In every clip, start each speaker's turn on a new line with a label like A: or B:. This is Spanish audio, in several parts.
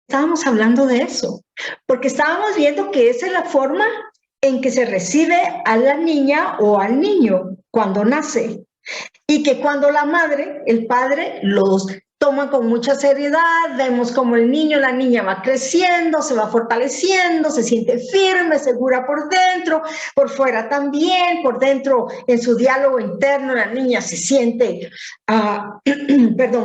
A: estábamos hablando de eso, porque estábamos viendo que esa es la forma en que se recibe a la niña o al niño cuando nace, y que cuando la madre, el padre, los toma con mucha seriedad, vemos como el niño, la niña va creciendo, se va fortaleciendo, se siente firme, segura por dentro, por fuera también, por dentro en su diálogo interno la niña se siente,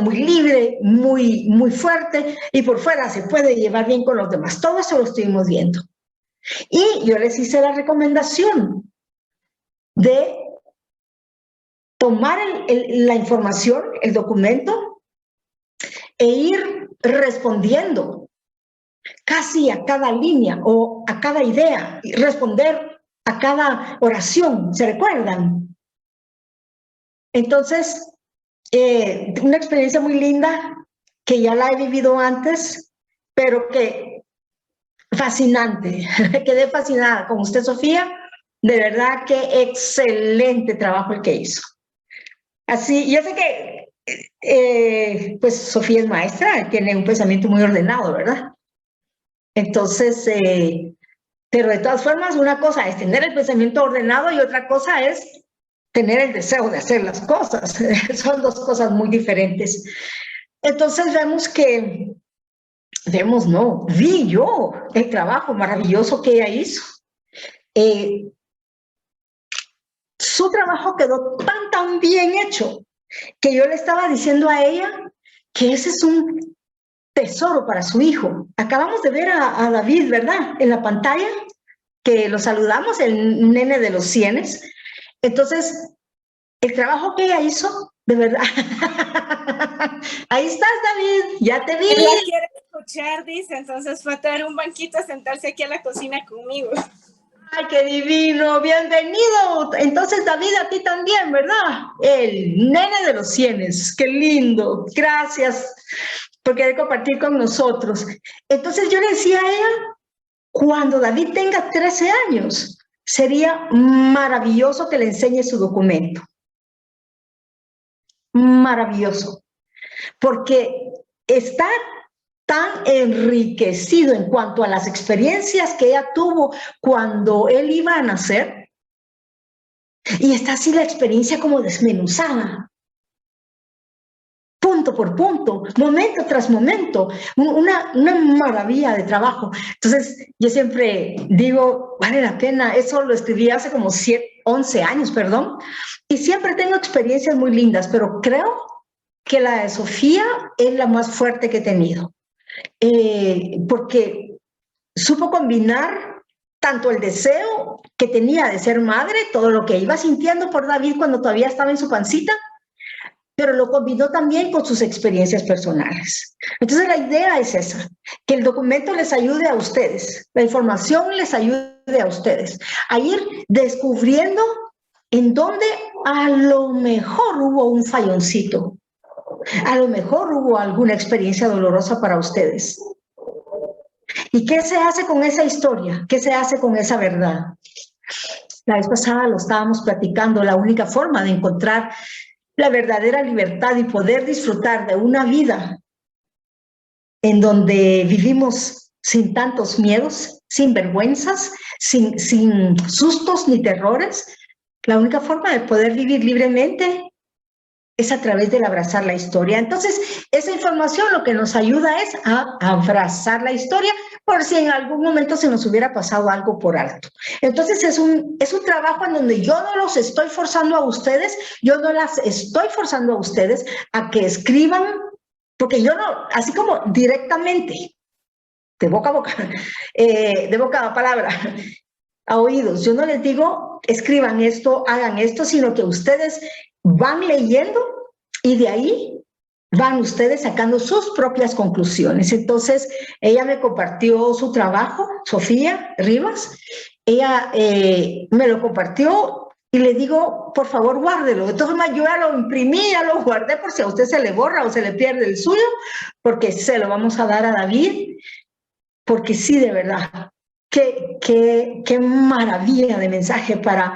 A: muy libre, muy fuerte, y por fuera se puede llevar bien con los demás. Todo eso lo estuvimos viendo. Y yo les hice la recomendación de tomar la información, el documento, e ir respondiendo casi a cada línea o a cada idea, y responder a cada oración, ¿se recuerdan? Entonces, una experiencia muy linda que ya la he vivido antes, pero que fascinante, quedé fascinada con usted, Sofía, de verdad que excelente trabajo el que hizo. Así, yo sé que pues Sofía es maestra, tiene un pensamiento muy ordenado, ¿verdad? Entonces, pero de todas formas, una cosa es tener el pensamiento ordenado y otra cosa es tener el deseo de hacer las cosas. Son dos cosas muy diferentes. Entonces vi yo el trabajo maravilloso que ella hizo. Su trabajo quedó tan bien hecho que yo le estaba diciendo a ella que ese es un tesoro para su hijo. Acabamos de ver a David, ¿verdad? En la pantalla, que lo saludamos, el nene de los 100. Entonces, el trabajo que ella hizo, de verdad. Ahí estás, David, ya te vi.
B: Ella quiere escuchar, dice, entonces fue a traer un banquito a sentarse aquí a la cocina conmigo.
A: ¡Ay, qué divino! ¡Bienvenido! Entonces, David, a ti también, ¿verdad? El nene de los 100. ¡Qué lindo! Gracias por querer compartir con nosotros. Entonces, yo le decía a ella, cuando David tenga 13 años, sería maravilloso que le enseñe su documento. Maravilloso. Porque está tan enriquecido en cuanto a las experiencias que ella tuvo cuando él iba a nacer, y está así la experiencia como desmenuzada, punto por punto, momento tras momento, una maravilla de trabajo. Entonces, yo siempre digo, vale la pena, eso lo escribí hace como 11 años, perdón, y siempre tengo experiencias muy lindas, pero creo que la de Sofía es la más fuerte que he tenido. Porque supo combinar tanto el deseo que tenía de ser madre, todo lo que iba sintiendo por David cuando todavía estaba en su pancita, pero lo combinó también con sus experiencias personales. Entonces la idea es esa, que el documento les ayude a ustedes, la información les ayude a ustedes a ir descubriendo en dónde a lo mejor hubo un falloncito, a lo mejor hubo alguna experiencia dolorosa para ustedes. ¿Y qué se hace con esa historia? ¿Qué se hace con esa verdad? La vez pasada lo estábamos platicando, la única forma de encontrar la verdadera libertad y poder disfrutar de una vida en donde vivimos sin tantos miedos, sin vergüenzas, sin sustos ni terrores, la única forma de poder vivir libremente es a través del abrazar la historia. Entonces, esa información lo que nos ayuda es a abrazar la historia por si en algún momento se nos hubiera pasado algo por alto. Entonces, es un trabajo en donde yo no los estoy forzando a ustedes, yo no las estoy forzando a ustedes a que escriban, porque yo no, así como directamente, de boca a boca, de boca a palabra, a oídos, yo no les digo, escriban esto, hagan esto, sino que ustedes van leyendo y de ahí van ustedes sacando sus propias conclusiones. Entonces, ella me compartió su trabajo, Sofía Rivas, ella me lo compartió y le digo, por favor, guárdelo. De todas maneras, yo ya lo imprimí, ya lo guardé por si a usted se le borra o se le pierde el suyo, porque se lo vamos a dar a David, porque sí, de verdad, qué maravilla de mensaje para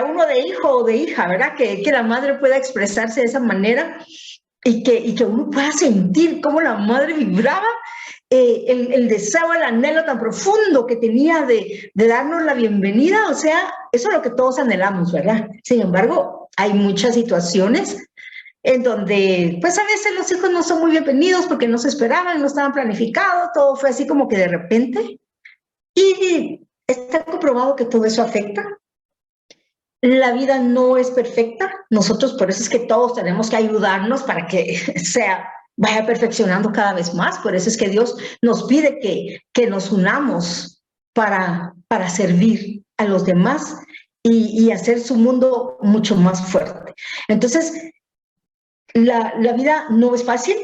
A: uno de hijo o de hija, ¿verdad? Que la madre pueda expresarse de esa manera y que uno pueda sentir cómo la madre vibraba el deseo, el anhelo tan profundo que tenía de darnos la bienvenida, o sea, eso es lo que todos anhelamos, ¿verdad? Sin embargo, hay muchas situaciones en donde, pues a veces los hijos no son muy bienvenidos porque no se esperaban, no estaban planificados, todo fue así como que de repente. Y está comprobado que todo eso afecta. La vida no es perfecta. Nosotros, por eso es que todos tenemos que ayudarnos para que vaya perfeccionando cada vez más. Por eso es que Dios nos pide que nos unamos para servir a los demás y hacer su mundo mucho más fuerte. Entonces, la vida no es fácil.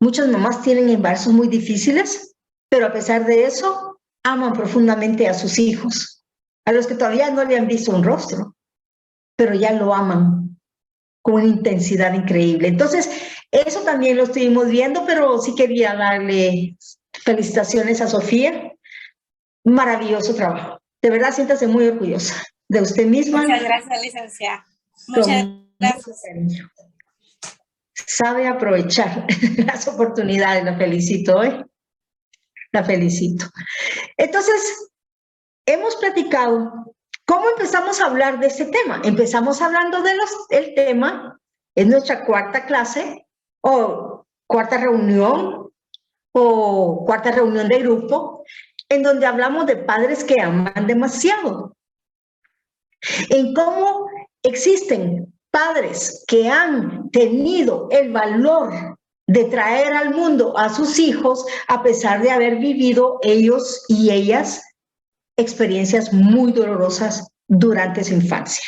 A: Muchas mamás tienen embarazos muy difíciles, pero a pesar de eso, aman profundamente a sus hijos, a los que todavía no le han visto un rostro, pero ya lo aman con una intensidad increíble. Entonces, eso también lo estuvimos viendo, pero sí quería darle felicitaciones a Sofía. Maravilloso trabajo. De verdad, siéntase muy orgullosa de usted misma.
B: Muchas gracias, licenciada. Muchas gracias.
A: Sabe aprovechar las oportunidades, la felicito hoy. La felicito. Entonces, hemos platicado cómo empezamos a hablar de este tema. Empezamos hablando del tema en nuestra cuarta clase o cuarta reunión de grupo, en donde hablamos de padres que aman demasiado. En cómo existen padres que han tenido el valor de traer al mundo a sus hijos a pesar de haber vivido ellos y ellas experiencias muy dolorosas durante su infancia.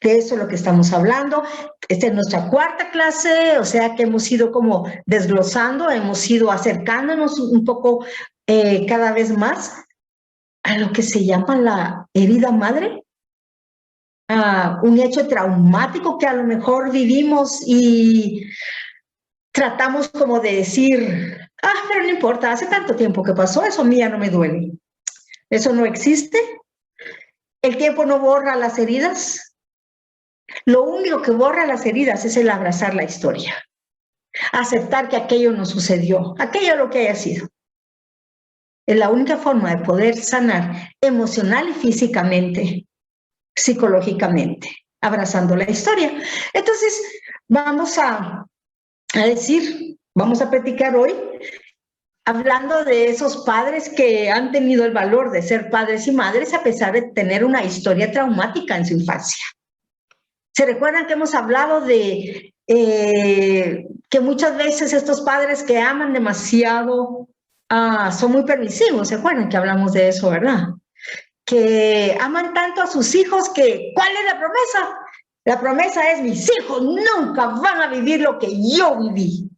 A: De eso es lo que estamos hablando. Esta es nuestra cuarta clase, o sea que hemos ido como desglosando, hemos ido acercándonos un poco cada vez más a lo que se llama la herida madre. Un hecho traumático que a lo mejor vivimos y tratamos como de decir, pero no importa, hace tanto tiempo que pasó, eso a mí ya no me duele. Eso no existe. El tiempo no borra las heridas. Lo único que borra las heridas es el abrazar la historia. Aceptar que aquello no sucedió, aquello lo que haya sido. Es la única forma de poder sanar emocional y físicamente, psicológicamente, abrazando la historia. Entonces, vamos a platicar hoy hablando de esos padres que han tenido el valor de ser padres y madres a pesar de tener una historia traumática en su infancia. ¿Se recuerdan que hemos hablado de que muchas veces estos padres que aman demasiado son muy permisivos? ¿Se acuerdan que hablamos de eso, verdad? Que aman tanto a sus hijos que, ¿cuál es la promesa? La promesa es: mis hijos nunca van a vivir lo que yo viví.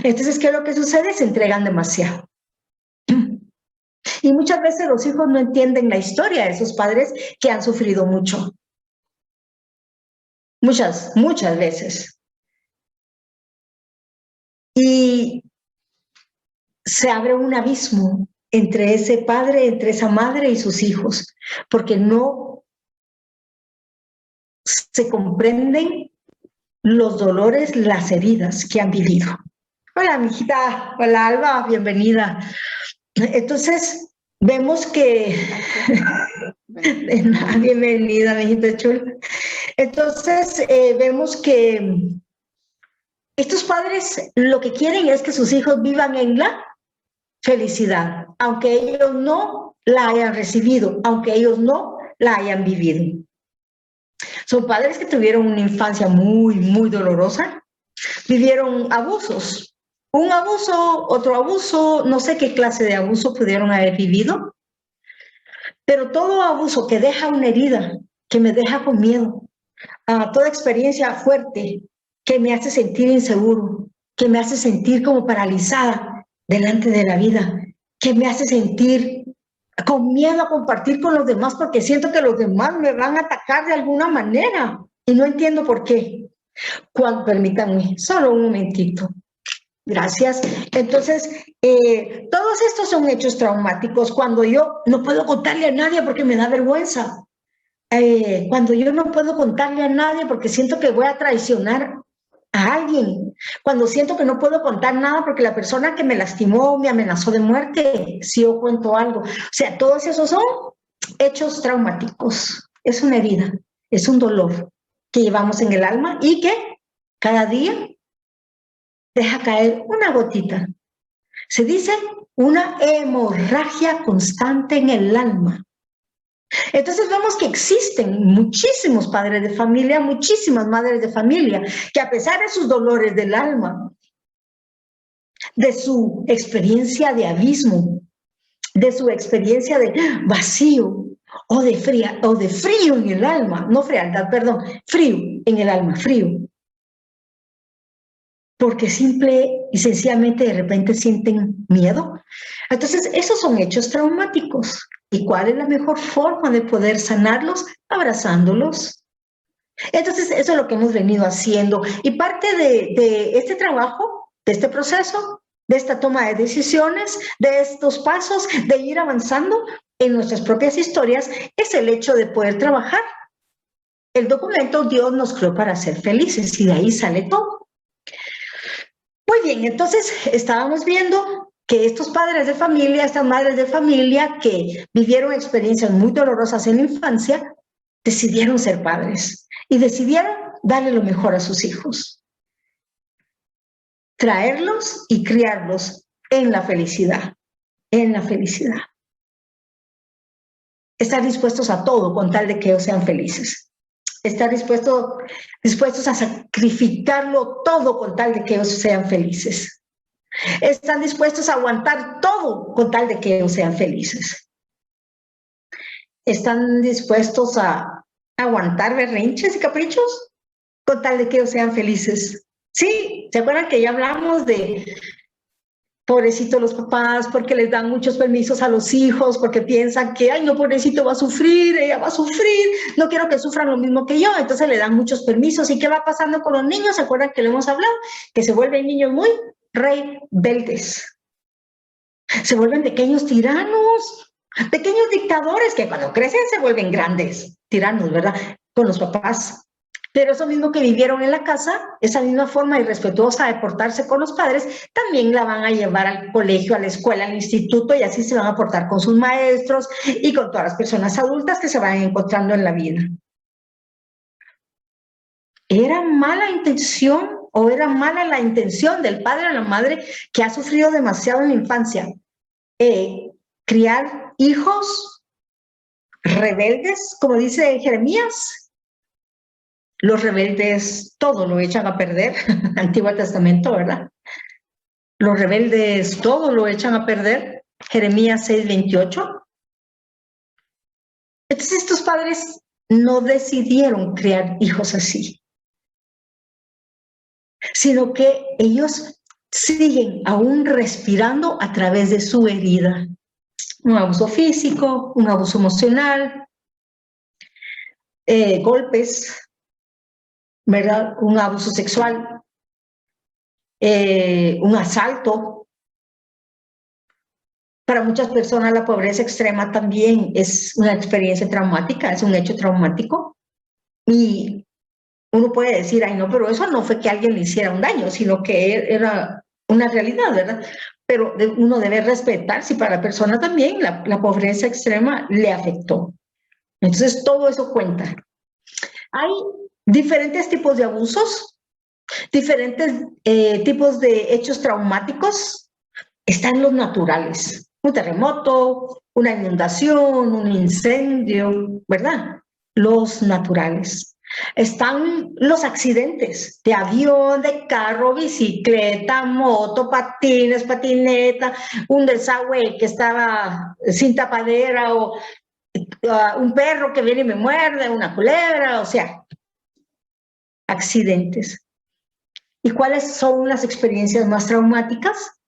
A: Entonces, ¿qué es lo que sucede? Se entregan demasiado. Y muchas veces los hijos no entienden la historia de esos padres que han sufrido mucho. Muchas veces. Y se abre un abismo entre ese padre, entre esa madre y sus hijos, porque no se comprenden los dolores, las heridas que han vivido. Hola, mijita. Hola, Alba. Bienvenida. Entonces, vemos que... Bienvenida, mijita chula. Entonces, vemos que estos padres lo que quieren es que sus hijos vivan en la felicidad, aunque ellos no la hayan recibido, aunque ellos no la hayan vivido. Son padres que tuvieron una infancia muy, muy dolorosa, vivieron abusos, un abuso, otro abuso, no sé qué clase de abuso pudieron haber vivido, pero todo abuso que deja una herida, que me deja con miedo, toda experiencia fuerte que me hace sentir inseguro, que me hace sentir como paralizada delante de la vida, que me hace sentir con miedo a compartir con los demás porque siento que los demás me van a atacar de alguna manera y no entiendo por qué. Permítanme, solo un momentito. Gracias. Entonces, todos estos son hechos traumáticos. Cuando yo no puedo contarle a nadie porque me da vergüenza. Cuando yo no puedo contarle a nadie porque siento que voy a traicionar a alguien, cuando siento que no puedo contar nada porque la persona que me lastimó me amenazó de muerte, si yo cuento algo. O sea, todos esos son hechos traumáticos. Es una herida, es un dolor que llevamos en el alma y que cada día deja caer una gotita. Se dice una hemorragia constante en el alma. Entonces vemos que existen muchísimos padres de familia, muchísimas madres de familia, que a pesar de sus dolores del alma, de su experiencia de abismo, de su experiencia de vacío o de frío en el alma, no frialdad, perdón, frío en el alma, frío, porque simple y sencillamente de repente sienten miedo. Entonces, esos son hechos traumáticos. ¿Y cuál es la mejor forma de poder sanarlos? Abrazándolos. Entonces, eso es lo que hemos venido haciendo. Y parte de este trabajo, de este proceso, de esta toma de decisiones, de estos pasos, de ir avanzando en nuestras propias historias, es el hecho de poder trabajar. El documento Dios nos creó para ser felices y de ahí sale todo. Muy bien, entonces estábamos viendo que estos padres de familia, estas madres de familia que vivieron experiencias muy dolorosas en la infancia, decidieron ser padres y decidieron darle lo mejor a sus hijos. Traerlos y criarlos en la felicidad, en la felicidad. Estar dispuestos a todo con tal de que ellos sean felices. Estar dispuestos a sacrificarlo todo con tal de que ellos sean felices. Están dispuestos a aguantar todo con tal de que ellos sean felices. Están dispuestos a aguantar berrinches y caprichos con tal de que ellos sean felices. Sí, ¿se acuerdan que ya hablamos de pobrecitos los papás porque les dan muchos permisos a los hijos porque piensan que, ay, no, pobrecito va a sufrir, ella va a sufrir, no quiero que sufran lo mismo que yo, entonces le dan muchos permisos. ¿Y qué va pasando con los niños? ¿Se acuerdan que le hemos hablado? Que se vuelven niños muy rebeldes. Se vuelven pequeños tiranos, pequeños dictadores que cuando crecen se vuelven grandes tiranos, ¿verdad? Con los papás. Pero eso mismo que vivieron en la casa, esa misma forma irrespetuosa de portarse con los padres, también la van a llevar al colegio, a la escuela, al instituto, y así se van a portar con sus maestros y con todas las personas adultas que se van encontrando en la vida. ¿Era mala intención o era mala la intención del padre o la madre que ha sufrido demasiado en la infancia? Criar hijos rebeldes, como dice Jeremías. Los rebeldes todo lo echan a perder, Antiguo Testamento, ¿verdad? Los rebeldes todo lo echan a perder, Jeremías 6:28. Entonces estos padres no decidieron criar hijos así, sino que ellos siguen aún respirando a través de su herida. Un abuso físico, un abuso emocional, golpes, ¿verdad? Un abuso sexual, un asalto. Para muchas personas la pobreza extrema también es una experiencia traumática, es un hecho traumático. Y uno puede decir, ay no, pero eso no fue que alguien le hiciera un daño, sino que era una realidad, ¿verdad? Pero uno debe respetar si para la persona también la pobreza extrema le afectó. Entonces todo eso cuenta. Hay diferentes tipos de abusos, diferentes tipos de hechos traumáticos. Están los naturales. Un terremoto, una inundación, un incendio, ¿verdad? Los naturales. Están los accidentes de avión, de carro, bicicleta, moto, patines, patineta, un desagüe que estaba sin tapadera o un perro que viene y me muerde, una culebra, o sea, accidentes. ¿Y cuáles son las experiencias más traumáticas?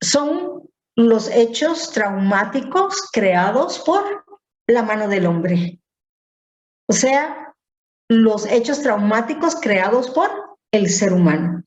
A: Son los hechos traumáticos creados por la mano del hombre. O sea, los hechos traumáticos creados por el ser humano.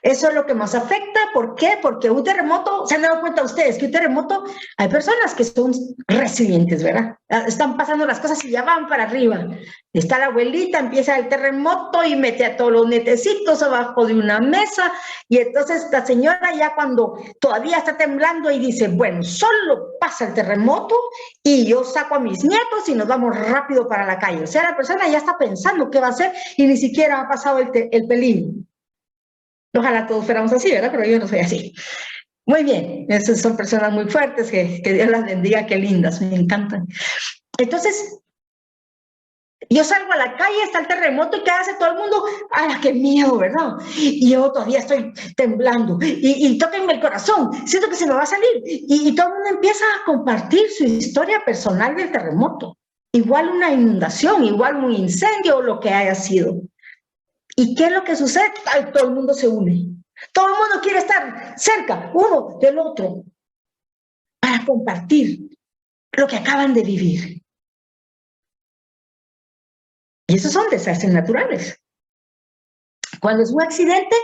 A: Eso es lo que más afecta. ¿Por qué? Porque un terremoto, se han dado cuenta ustedes que un terremoto, hay personas que son resilientes, ¿verdad? Están pasando las cosas y ya van para arriba. Está la abuelita, empieza el terremoto y mete a todos los netecitos abajo de una mesa, y entonces la señora ya cuando todavía está temblando y dice, bueno, solo pasa el terremoto y yo saco a mis nietos y nos vamos rápido para la calle. O sea, la persona ya está pensando qué va a hacer y ni siquiera ha pasado el peligro. Ojalá todos fuéramos así, ¿verdad? Pero yo no soy así. Muy bien, esas son personas muy fuertes, que Dios las bendiga, qué lindas, me encantan. Entonces, yo salgo a la calle, está el terremoto y ¿qué hace todo el mundo? ¡Ay, qué miedo!, ¿verdad? Y yo todavía estoy temblando y tóquenme el corazón, siento que se me va a salir. Y todo el mundo empieza a compartir su historia personal del terremoto. Igual una inundación, igual un incendio o lo que haya sido. ¿Y qué es lo que sucede? Ay, todo el mundo se une. Todo el mundo quiere estar cerca uno del otro para compartir lo que acaban de vivir. Y esos son desastres naturales. Cuando es un accidente,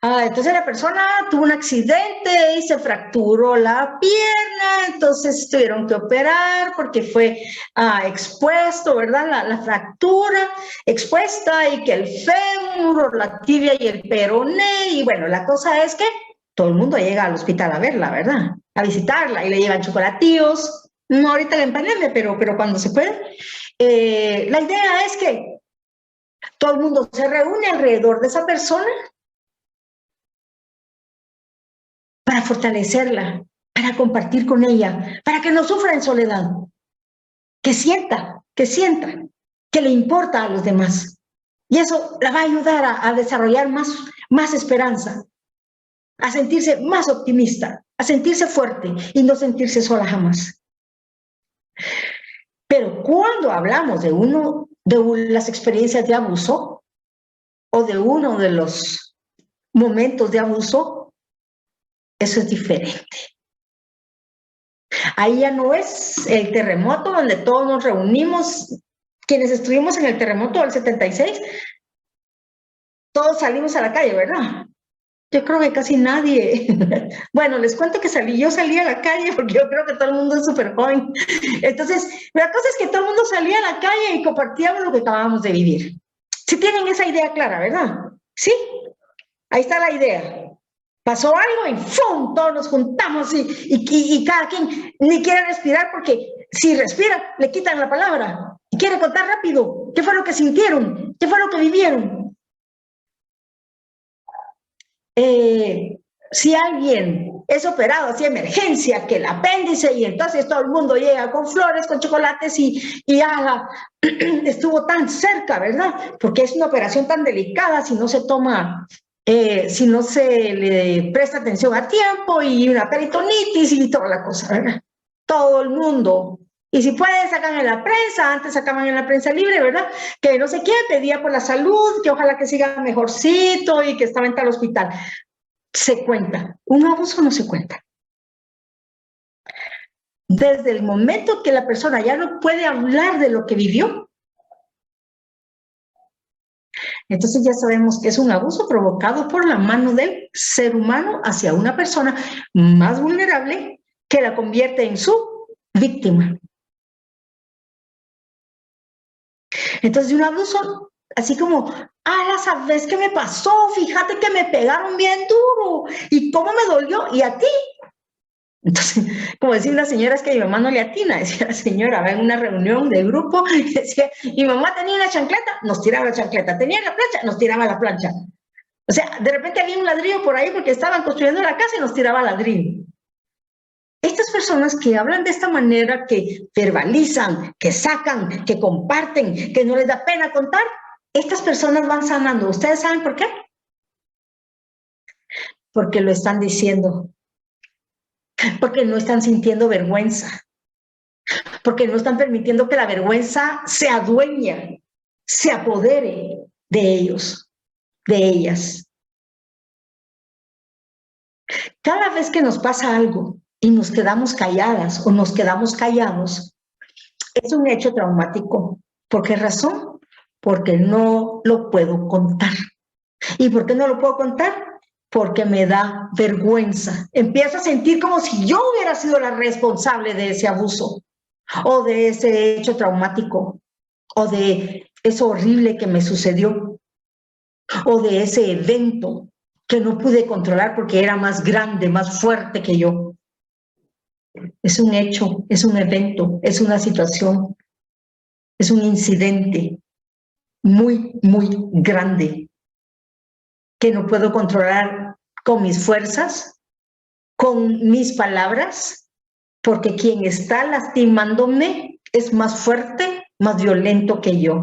A: entonces la persona tuvo un accidente y se fracturó la pierna, entonces tuvieron que operar porque fue expuesto, ¿verdad? La fractura expuesta, y que el fémur, la tibia y el peroné, y bueno, la cosa es que todo el mundo llega al hospital a verla, ¿verdad? A visitarla, y le llevan chocolatíos, no ahorita en pandemia, pero cuando se puede. La idea es que todo el mundo se reúne alrededor de esa persona para fortalecerla, para compartir con ella, para que no sufra en soledad, que sienta, que le importa a los demás. Y eso la va a ayudar a desarrollar más esperanza, a sentirse más optimista, a sentirse fuerte y no sentirse sola jamás. Pero cuando hablamos de las experiencias de abuso o de uno de los momentos de abuso, eso es diferente. Ahí ya no es el terremoto donde todos nos reunimos, quienes estuvimos en el terremoto del 76, todos salimos a la calle, ¿verdad? Yo creo que casi nadie. Bueno, les cuento que yo salí a la calle porque yo creo que todo el mundo es súper joven. Entonces, la cosa es que todo el mundo salía a la calle y compartíamos lo que acabábamos de vivir. Si tienen esa idea clara, ¿verdad? Sí, ahí está la idea. Pasó algo y ¡fum!, todos nos juntamos y cada quien ni quiere respirar, porque si respira le quitan la palabra y quiere contar rápido qué fue lo que sintieron, qué fue lo que vivieron. Si alguien es operado así emergencia, que el apéndice, y entonces todo el mundo llega con flores, con chocolates y estuvo tan cerca, ¿verdad? Porque es una operación tan delicada si no se toma, si no se le presta atención a tiempo, y una peritonitis y toda la cosa, ¿verdad? Todo el mundo. Y si puede, sacan en la prensa, antes sacaban en la prensa libre, ¿verdad? Que no sé qué, pedía por la salud, que ojalá que siga mejorcito y que estaba en tal hospital. Se cuenta. Un abuso no se cuenta. Desde el momento que la persona ya no puede hablar de lo que vivió, entonces ya sabemos que es un abuso provocado por la mano del ser humano hacia una persona más vulnerable, que la convierte en su víctima. Entonces, un abuso, así como, ¿sabes qué me pasó? Fíjate que me pegaron bien duro, y cómo me dolió, y a ti. Entonces, como decía una señora, es que mi mamá no le atina, decía la señora, va en una reunión de grupo, y decía, mi mamá tenía una chancleta, nos tiraba la chancleta, tenía la plancha, nos tiraba la plancha. O sea, de repente había un ladrillo por ahí porque estaban construyendo la casa y nos tiraba ladrillo. Estas personas que hablan de esta manera, que verbalizan, que sacan, que comparten, que no les da pena contar, estas personas van sanando. ¿Ustedes saben por qué? Porque lo están diciendo. Porque no están sintiendo vergüenza. Porque no están permitiendo que la vergüenza se adueñe, se apodere de ellos, de ellas. Cada vez que nos pasa algo y nos quedamos calladas o nos quedamos callados, es un hecho traumático. ¿Por qué razón? Porque no lo puedo contar. ¿Y por qué no lo puedo contar? Porque me da vergüenza. Empiezo a sentir como si yo hubiera sido la responsable de ese abuso o de ese hecho traumático o de eso horrible que me sucedió o de ese evento que no pude controlar porque era más grande, más fuerte que yo. Es un hecho, es un evento, es una situación, es un incidente muy, muy grande que no puedo controlar con mis fuerzas, con mis palabras, porque quien está lastimándome es más fuerte, más violento que yo.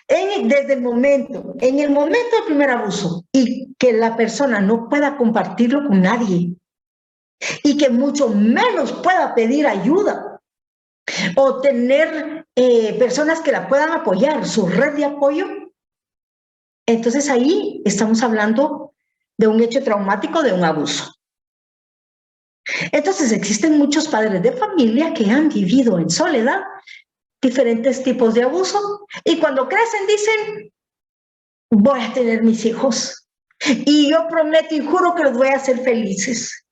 A: Desde el momento, en el momento del primer abuso, y que la persona no pueda compartirlo con nadie, y que mucho menos pueda pedir ayuda, o tener personas que la puedan apoyar, su red de apoyo, entonces ahí estamos hablando de un hecho traumático, de un abuso. Entonces existen muchos padres de familia que han vivido en soledad diferentes tipos de abuso y cuando crecen dicen, voy a tener mis hijos y yo prometo y juro que los voy a hacer felices.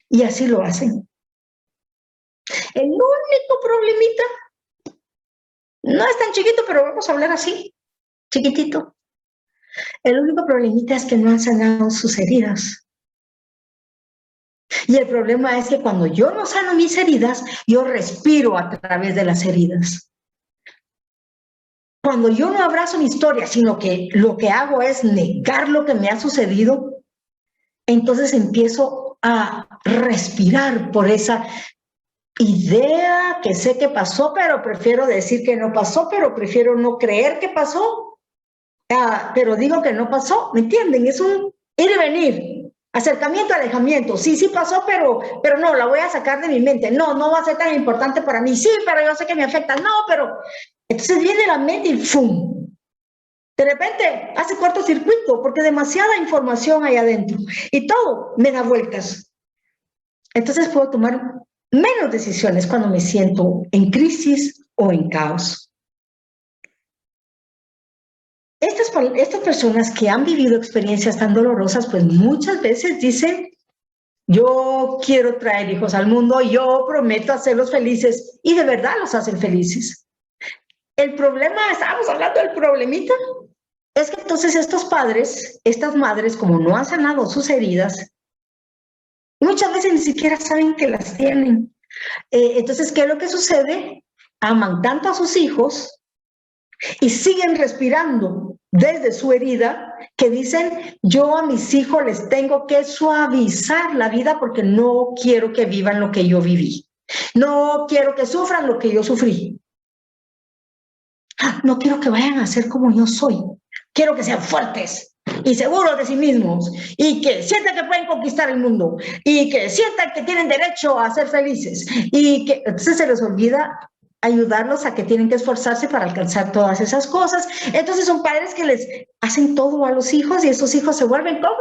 A: Y así lo hacen. El único problemita, no es tan chiquito, pero vamos a hablar así, chiquitito. El único problemita es que no han sanado sus heridas. Y el problema es que cuando yo no sano mis heridas, yo respiro a través de las heridas. Cuando yo no abrazo mi historia, sino que lo que hago es negar lo que me ha sucedido, entonces empiezo a respirar por esa idea que sé que pasó, pero prefiero decir que no pasó, pero prefiero no creer que pasó. Pero digo que no pasó, ¿me entienden? Es un ir y venir, acercamiento, alejamiento. Sí, sí pasó, pero no, la voy a sacar de mi mente. No, no va a ser tan importante para mí. Sí, pero yo sé que me afecta. No, pero... Entonces viene la mente y ¡fum! De repente hace cortocircuito porque demasiada información hay adentro y todo me da vueltas. Entonces puedo tomar menos decisiones cuando me siento en crisis o en caos. Estas personas que han vivido experiencias tan dolorosas, pues muchas veces dicen, yo quiero traer hijos al mundo, yo prometo hacerlos felices, y de verdad los hacen felices. El problema, estábamos hablando del problemita, es que entonces estos padres, estas madres, como no han sanado sus heridas, muchas veces ni siquiera saben que las tienen. Entonces, ¿qué es lo que sucede? Aman tanto a sus hijos y siguen respirando desde su herida que dicen, yo a mis hijos les tengo que suavizar la vida porque no quiero que vivan lo que yo viví. No quiero que sufran lo que yo sufrí. No quiero que vayan a ser como yo soy. Quiero que sean fuertes y seguros de sí mismos y que sientan que pueden conquistar el mundo y que sientan que tienen derecho a ser felices y que entonces se les olvida ayudarlos a que tienen que esforzarse para alcanzar todas esas cosas. Entonces son padres que les hacen todo a los hijos y esos hijos se vuelven como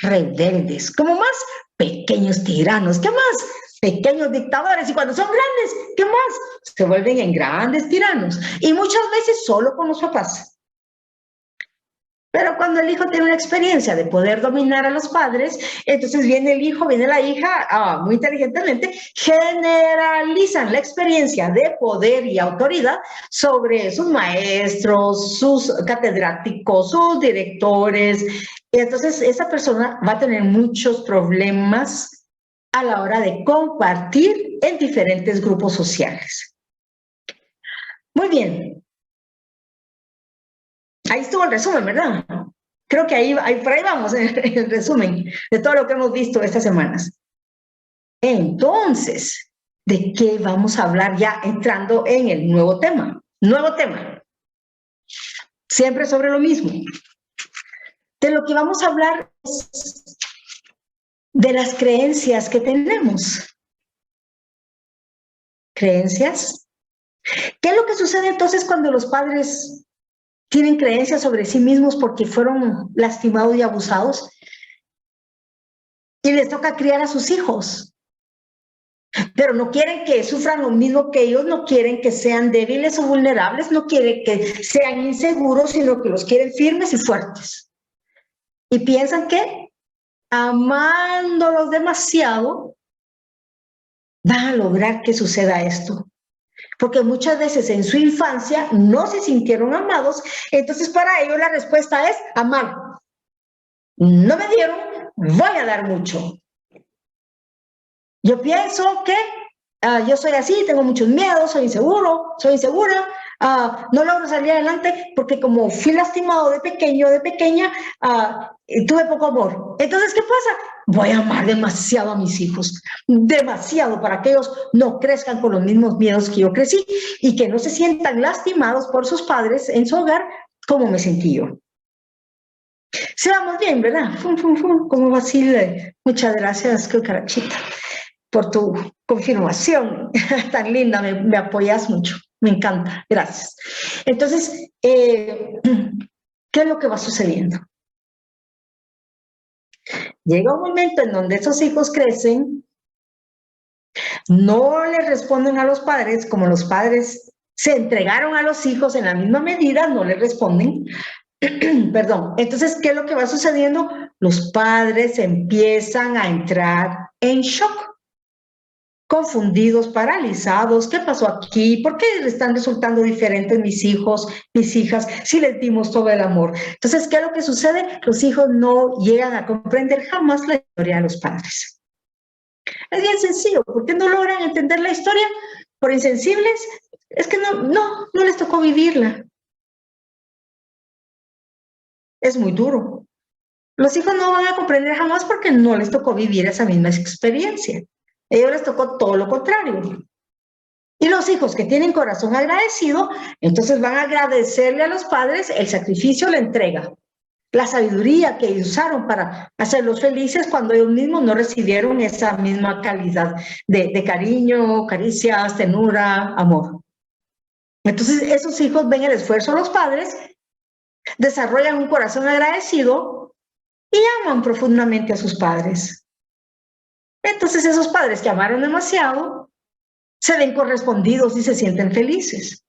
A: rebeldes, como más pequeños tiranos, ¿qué más? Pequeños dictadores, y cuando son grandes, ¿qué más? Se vuelven en grandes tiranos y muchas veces solo con los papás. Pero cuando el hijo tiene una experiencia de poder dominar a los padres, entonces viene el hijo, viene la hija, muy inteligentemente, generalizan la experiencia de poder y autoridad sobre sus maestros, sus catedráticos, sus directores. Y entonces esa persona va a tener muchos problemas a la hora de compartir en diferentes grupos sociales. Muy bien. Ahí estuvo el resumen, ¿verdad? Creo que por ahí vamos en el resumen de todo lo que hemos visto estas semanas. Entonces, ¿de qué vamos a hablar ya entrando en el nuevo tema? Nuevo tema. Siempre sobre lo mismo. De lo que vamos a hablar es de las creencias que tenemos. ¿Creencias? ¿Qué es lo que sucede entonces cuando los padres tienen creencias sobre sí mismos porque fueron lastimados y abusados y les toca criar a sus hijos? Pero no quieren que sufran lo mismo que ellos, no quieren que sean débiles o vulnerables, no quieren que sean inseguros, sino que los quieren firmes y fuertes. y piensan que amándolos demasiado van a lograr que suceda esto. Porque muchas veces en su infancia no se sintieron amados, entonces para ellos la respuesta es amar. No me dieron, voy a dar mucho. Yo pienso que yo soy así, tengo muchos miedos, soy inseguro, soy insegura, no logro salir adelante porque como fui lastimado de pequeño, de pequeña, tuve poco amor. Entonces, ¿qué pasa? Voy a amar demasiado a mis hijos, demasiado para que ellos no crezcan con los mismos miedos que yo crecí y que no se sientan lastimados por sus padres en su hogar como me sentí yo. Sí, vamos bien, ¿verdad? Como vacile. Muchas gracias, cucarachita, por tu confirmación tan linda, me apoyas mucho, me encanta, gracias. Entonces, ¿qué es lo que va sucediendo? Llega un momento en donde esos hijos crecen, no le responden a los padres, como los padres se entregaron a los hijos en la misma medida, no le responden. Perdón, entonces, ¿qué es lo que va sucediendo? Los padres empiezan a entrar en shock, confundidos, paralizados. ¿Qué pasó aquí? ¿Por qué están resultando diferentes mis hijos, mis hijas, si les dimos todo el amor? Entonces, ¿qué es lo que sucede? Los hijos no llegan a comprender jamás la historia de los padres. Es bien sencillo. ¿Por qué no logran entender la historia? Por insensibles. Es que no les tocó vivirla. Es muy duro. Los hijos no van a comprender jamás porque no les tocó vivir esa misma experiencia. A ellos les tocó todo lo contrario. Y los hijos que tienen corazón agradecido, entonces van a agradecerle a los padres el sacrificio, la entrega, la sabiduría que usaron para hacerlos felices cuando ellos mismos no recibieron esa misma calidad de cariño, caricias, ternura, amor. Entonces esos hijos ven el esfuerzo de los padres, desarrollan un corazón agradecido y aman profundamente a sus padres. Entonces esos padres que amaron demasiado se ven correspondidos y se sienten felices.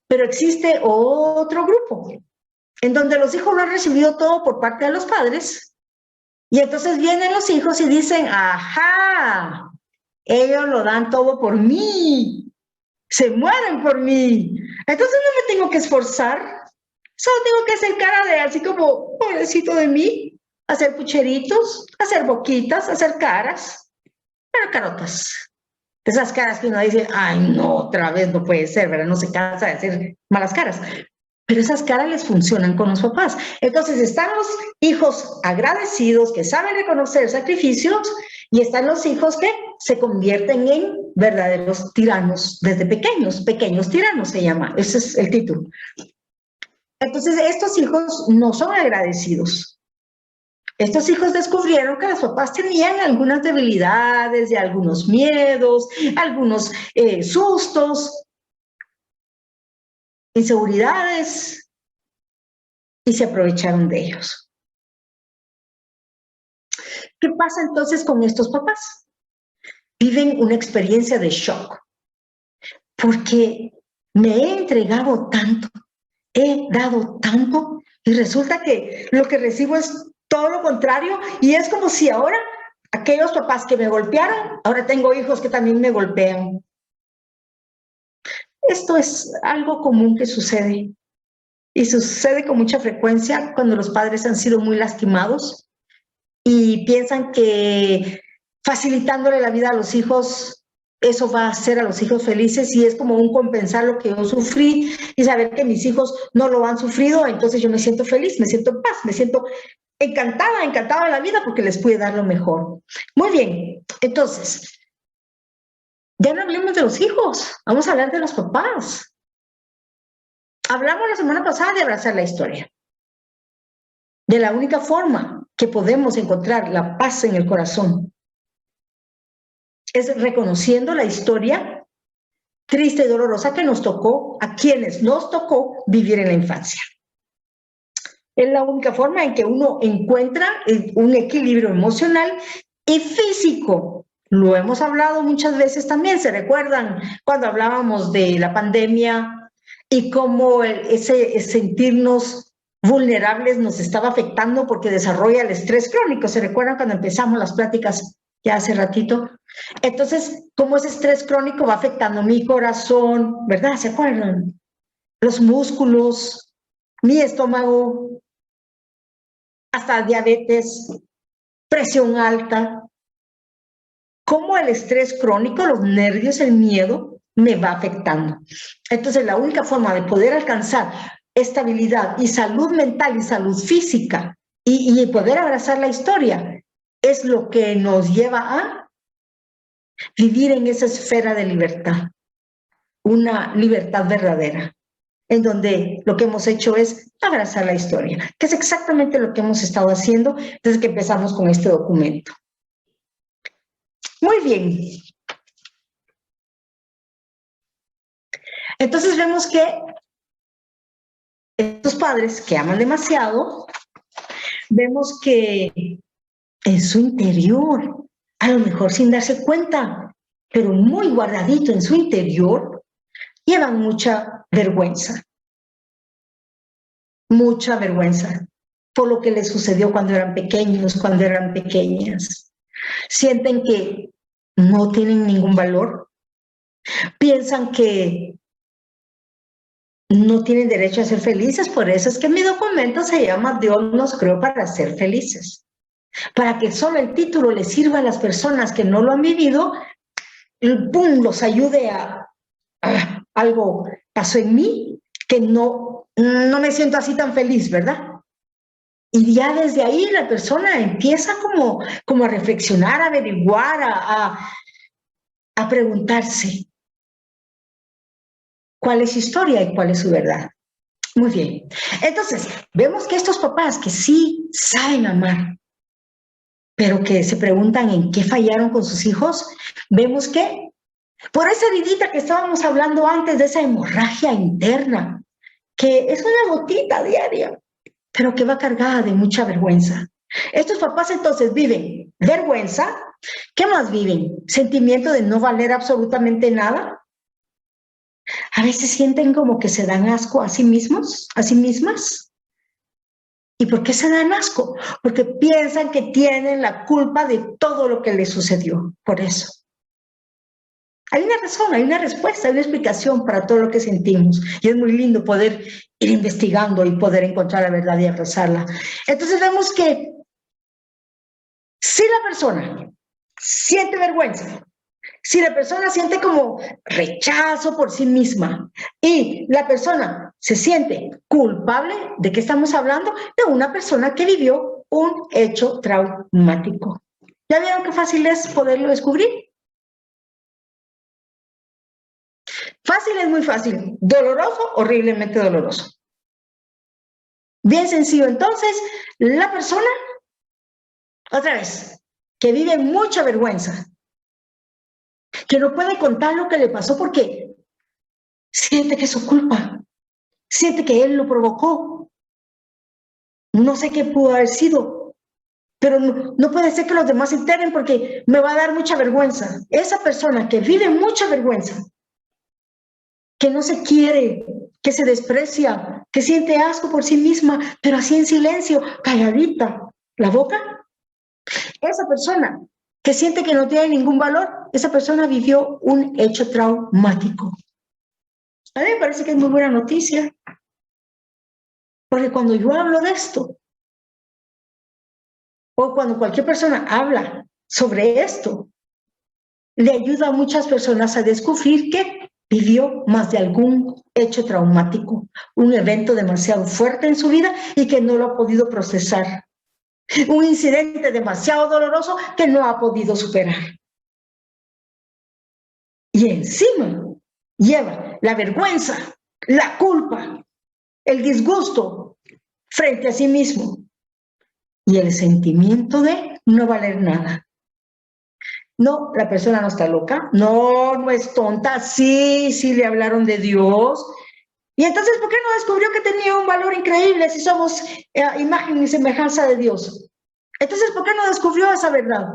A: Pero existe otro grupo en donde los hijos lo han recibido todo por parte de los padres y entonces vienen los hijos y dicen, ajá, ellos lo dan todo por mí, se mueren por mí, entonces no me tengo que esforzar. Solo tengo que hacer cara de así como, pobrecito de mí, hacer pucheritos, hacer boquitas, hacer caras, pero carotas. Esas caras que uno dice, ay, no, otra vez no puede ser, ¿verdad? No se cansa de hacer malas caras. Pero esas caras les funcionan con los papás. Entonces están los hijos agradecidos, que saben reconocer sacrificios, y están los hijos que se convierten en verdaderos tiranos desde pequeños. Pequeños tiranos se llama, ese es el título. Entonces, estos hijos no son agradecidos. Estos hijos descubrieron que los papás tenían algunas debilidades, y algunos miedos, algunos sustos, inseguridades, y se aprovecharon de ellos. ¿Qué pasa entonces con estos papás? Viven una experiencia de shock, porque me he entregado tanto, he dado tanto, y resulta que lo que recibo es todo lo contrario, y es como si ahora aquellos papás que me golpearon, ahora tengo hijos que también me golpean. Esto es algo común que sucede, y sucede con mucha frecuencia cuando los padres han sido muy lastimados y piensan que facilitándole la vida a los hijos, eso va a hacer a los hijos felices, y es como un compensar lo que yo sufrí y saber que mis hijos no lo han sufrido, entonces yo me siento feliz, me siento en paz, me siento encantada de la vida porque les pude dar lo mejor. Muy bien, entonces, ya no hablemos de los hijos, vamos a hablar de los papás. Hablamos la semana pasada de abrazar la historia. De la única forma que podemos encontrar la paz en el corazón es reconociendo la historia triste y dolorosa que nos tocó, a quienes nos tocó vivir en la infancia. Es la única forma en que uno encuentra un equilibrio emocional y físico. Lo hemos hablado muchas veces también, ¿se recuerdan cuando hablábamos de la pandemia y cómo ese sentirnos vulnerables nos estaba afectando porque desarrolla el estrés crónico. ¿Se recuerdan cuando empezamos las pláticas ya hace ratito? Entonces, ¿cómo ese estrés crónico va afectando mi corazón? ¿Verdad? ¿Se acuerdan? Los músculos, mi estómago, hasta diabetes, presión alta. ¿Cómo el estrés crónico, los nervios, el miedo me va afectando? Entonces, la única forma de poder alcanzar estabilidad y salud mental y salud física y poder abrazar la historia es lo que nos lleva a vivir en esa esfera de libertad, una libertad verdadera, en donde lo que hemos hecho es abrazar la historia, que es exactamente lo que hemos estado haciendo desde que empezamos con este documento. Muy bien. Entonces vemos que estos padres que aman demasiado, vemos que en su interior, a lo mejor sin darse cuenta, pero muy guardadito en su interior, llevan mucha vergüenza por lo que les sucedió cuando eran pequeños, cuando eran pequeñas. Sienten que no tienen ningún valor, piensan que no tienen derecho a ser felices. Por eso es que mi documento se llama Dios nos creó para ser felices, para que solo el título les sirva a las personas que no lo han vivido, ¡pum!, los ayude a algo pasó en mí que no me siento así tan feliz, ¿verdad? Y ya desde ahí la persona empieza como a reflexionar, a averiguar, a preguntarse cuál es su historia y cuál es su verdad. Muy bien. Entonces, vemos que estos papás que sí saben amar, pero que se preguntan en qué fallaron con sus hijos, vemos que por esa heridita que estábamos hablando antes, de esa hemorragia interna, que es una gotita diaria, pero que va cargada de mucha vergüenza. Estos papás entonces viven vergüenza. ¿Qué más viven? Sentimiento de no valer absolutamente nada. A veces sienten como que se dan asco a sí mismos, a sí mismas. ¿Y por qué se dan asco? Porque piensan que tienen la culpa de todo lo que les sucedió. Por eso. Hay una razón, hay una respuesta, hay una explicación para todo lo que sentimos. Y es muy lindo poder ir investigando y poder encontrar la verdad y abrazarla. Entonces vemos que si la persona siente vergüenza, si la persona siente como rechazo por sí misma y la persona se siente culpable, ¿de qué estamos hablando? De una persona que vivió un hecho traumático. ¿Ya vieron qué fácil es poderlo descubrir? Fácil es muy fácil, doloroso, horriblemente doloroso. Bien sencillo, entonces, la persona, otra vez, que vive mucha vergüenza, que no puede contar lo que le pasó porque siente que es su culpa, siente que él lo provocó. No sé qué pudo haber sido, pero no puede ser que los demás se enteren porque me va a dar mucha vergüenza. Esa persona que vive mucha vergüenza, que no se quiere, que se desprecia, que siente asco por sí misma, pero así en silencio, calladita, la boca. Esa persona que siente que no tiene ningún valor, esa persona vivió un hecho traumático. A mí me parece que es muy buena noticia, porque cuando yo hablo de esto, o cuando cualquier persona habla sobre esto, le ayuda a muchas personas a descubrir que vivió más de algún hecho traumático, un evento demasiado fuerte en su vida y que no lo ha podido procesar, un incidente demasiado doloroso que no ha podido superar. Y encima lleva la vergüenza, la culpa, el disgusto frente a sí mismo y el sentimiento de no valer nada. No, la persona no está loca, no es tonta, sí le hablaron de Dios. Y entonces, ¿por qué no descubrió que tenía un valor increíble si somos imagen y semejanza de Dios? Entonces, ¿por qué no descubrió esa verdad?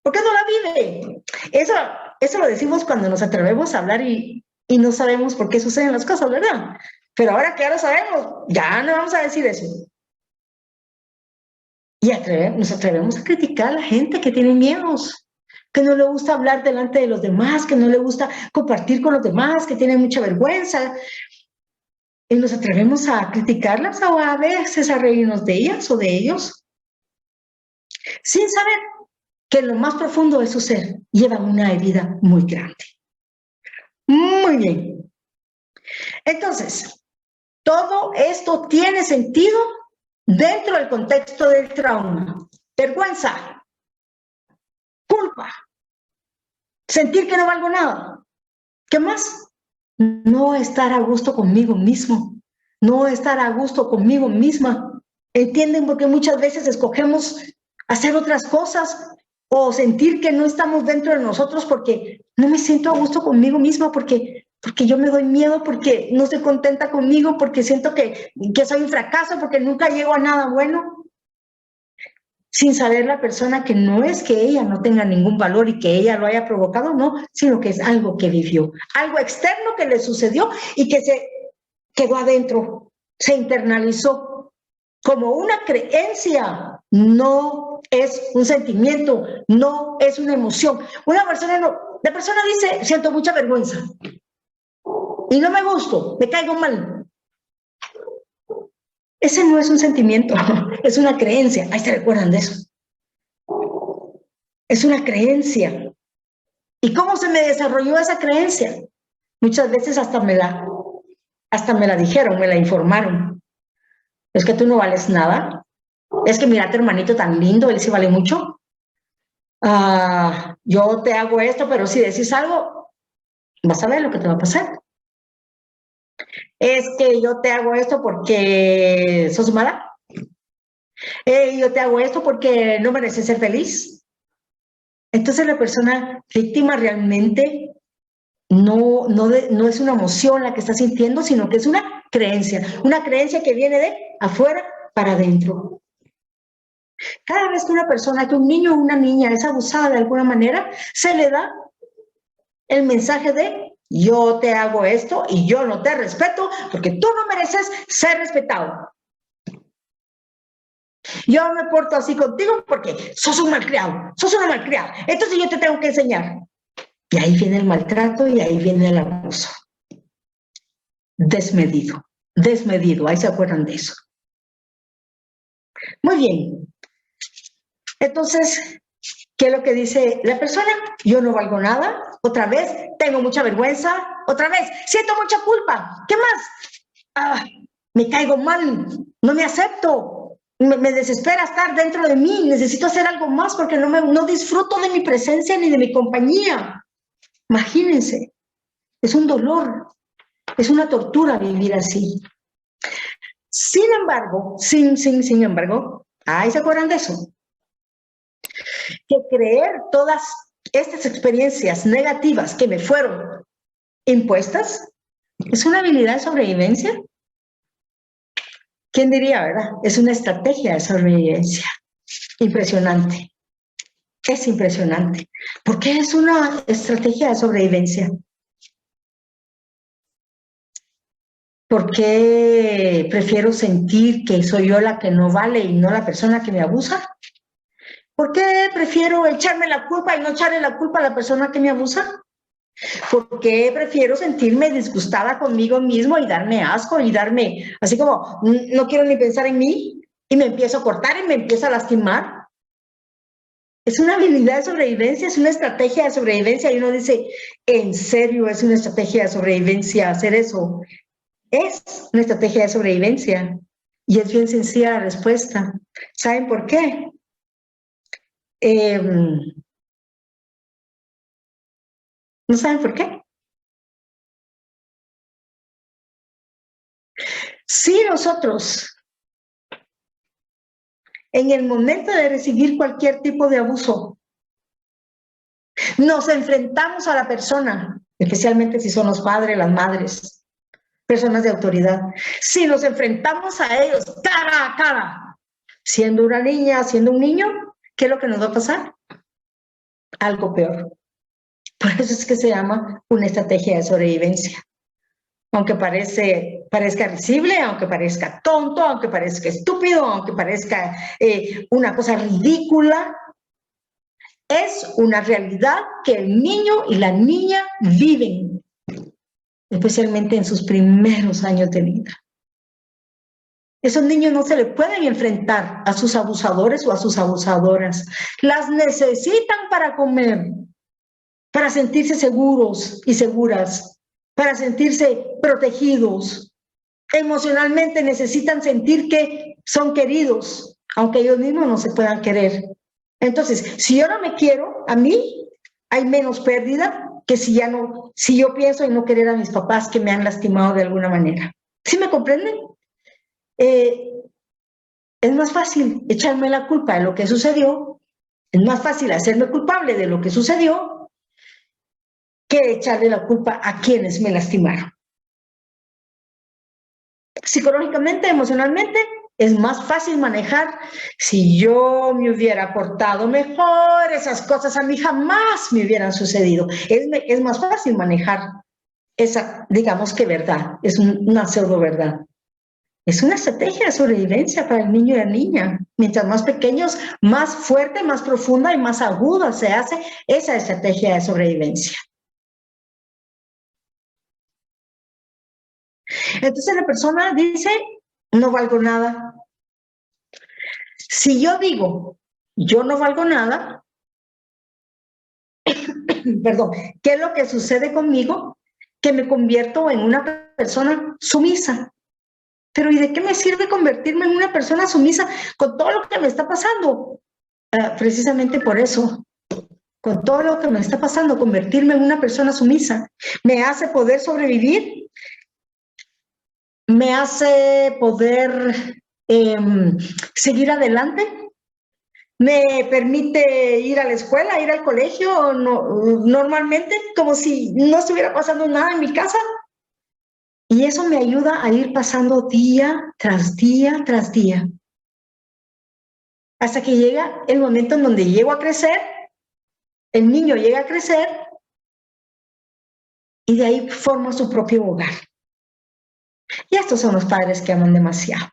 A: ¿Por qué no la vive? Eso lo decimos cuando nos atrevemos a hablar y no sabemos por qué suceden las cosas, ¿verdad? Pero ahora que ya lo sabemos, ya no vamos a decir eso. Y nos atrevemos a criticar a la gente que tiene miedos, que no le gusta hablar delante de los demás, que no le gusta compartir con los demás, que tiene mucha vergüenza. Y nos atrevemos a criticarlas o a veces a reírnos de ellas o de ellos, sin saber que en lo más profundo de su ser llevan una herida muy grande. Muy bien. Entonces, todo esto tiene sentido dentro del contexto del trauma. Vergüenza, culpa, sentir que no valgo nada. ¿Qué más? No estar a gusto conmigo mismo, no estar a gusto conmigo misma. ¿Entienden por qué muchas veces escogemos hacer otras cosas o sentir que no estamos dentro de nosotros porque no me siento a gusto conmigo misma, porque yo me doy miedo, porque no estoy contenta conmigo, porque siento que soy un fracaso, porque nunca llego a nada bueno? Sin saber la persona que no es que ella no tenga ningún valor y que ella lo haya provocado, no, sino que es algo que vivió, algo externo que le sucedió y que se quedó adentro, se internalizó como una creencia, no es un sentimiento, no es una emoción. Una persona la persona dice, siento mucha vergüenza y no me gusto, me caigo mal. Ese no es un sentimiento, es una creencia. Ahí se recuerdan de eso. Es una creencia. ¿Y cómo se me desarrolló esa creencia? Muchas veces hasta me la dijeron, me la informaron. Es que tú no vales nada. Es que mira a tu hermanito tan lindo, él sí vale mucho. Yo te hago esto, pero si decís algo, vas a ver lo que te va a pasar. Es que yo te hago esto porque sos mala. Yo te hago esto porque no mereces ser feliz. Entonces la persona víctima realmente no es una emoción la que está sintiendo, sino que es una creencia que viene de afuera para adentro. Cada vez que una persona, que un niño o una niña es abusada de alguna manera, se le da el mensaje de yo te hago esto y yo no te respeto porque tú no mereces ser respetado. Yo me porto así contigo porque sos un malcriado, sos una malcriada. Entonces yo te tengo que enseñar. Y ahí viene el maltrato y ahí viene el abuso. Desmedido, ahí se acuerdan de eso. Muy bien. Entonces, ¿qué es lo que dice la persona? Yo no valgo nada. Otra vez, tengo mucha vergüenza. Otra vez, siento mucha culpa. ¿Qué más? Me caigo mal, no me acepto. Me desespera estar dentro de mí. Necesito hacer algo más porque no disfruto de mi presencia ni de mi compañía. Imagínense, es un dolor, es una tortura vivir así. Sin embargo, sin embargo, ¿se acuerdan de eso? Que creer todas estas experiencias negativas que me fueron impuestas es una habilidad de sobrevivencia. ¿Quién diría, verdad? Es una estrategia de sobrevivencia. Impresionante. Es impresionante. ¿Por qué es una estrategia de sobrevivencia? ¿Por qué prefiero sentir que soy yo la que no vale y no la persona que me abusa? ¿Por qué prefiero echarme la culpa y no echarle la culpa a la persona que me abusa? ¿Por qué prefiero sentirme disgustada conmigo mismo y darme asco y darme así como no quiero ni pensar en mí y me empiezo a cortar y me empiezo a lastimar? Es una habilidad de sobrevivencia, es una estrategia de sobrevivencia y uno dice, ¿en serio es una estrategia de sobrevivencia hacer eso? Es una estrategia de sobrevivencia y es bien sencilla la respuesta. ¿Saben por qué? ¿No saben por qué? Si nosotros, en el momento de recibir cualquier tipo de abuso, nos enfrentamos a la persona, especialmente si son los padres, las madres, personas de autoridad, si nos enfrentamos a ellos cara a cara, siendo una niña, siendo un niño, ¿qué es lo que nos va a pasar? Algo peor. Por eso es que se llama una estrategia de sobrevivencia. aunque parezca risible, aunque parezca tonto, aunque parezca estúpido, aunque parezca una cosa ridícula, es una realidad que el niño y la niña viven, especialmente en sus primeros años de vida. Esos niños no se le pueden enfrentar a sus abusadores o a sus abusadoras. Las necesitan para comer, para sentirse seguros y seguras, para sentirse protegidos. Emocionalmente necesitan sentir que son queridos, aunque ellos mismos no se puedan querer. Entonces, si yo no me quiero, a mí hay menos pérdida que si yo pienso en no querer a mis papás que me han lastimado de alguna manera. ¿Sí me comprenden? Es más fácil echarme la culpa de lo que sucedió, es más fácil hacerme culpable de lo que sucedió que echarle la culpa a quienes me lastimaron. Psicológicamente, emocionalmente, es más fácil manejar. Si yo me hubiera portado mejor, esas cosas a mí jamás me hubieran sucedido. Es más fácil manejar esa, digamos que verdad, es una pseudo verdad. Es una estrategia de sobrevivencia para el niño y la niña. Mientras más pequeños, más fuerte, más profunda y más aguda se hace esa estrategia de sobrevivencia. Entonces la persona dice, no valgo nada. Si yo digo, yo no valgo nada, perdón, ¿qué es lo que sucede conmigo? Que me convierto en una persona sumisa. Pero ¿y de qué me sirve convertirme en una persona sumisa con todo lo que me está pasando? Precisamente por eso, con todo lo que me está pasando, convertirme en una persona sumisa me hace poder sobrevivir, me hace poder seguir adelante, me permite ir a la escuela, ir al colegio normalmente, como si no estuviera pasando nada en mi casa. Y eso me ayuda a ir pasando día tras día tras día. Hasta que llega el momento en donde llego a crecer, el niño llega a crecer y de ahí forma su propio hogar. Y estos son los padres que aman demasiado.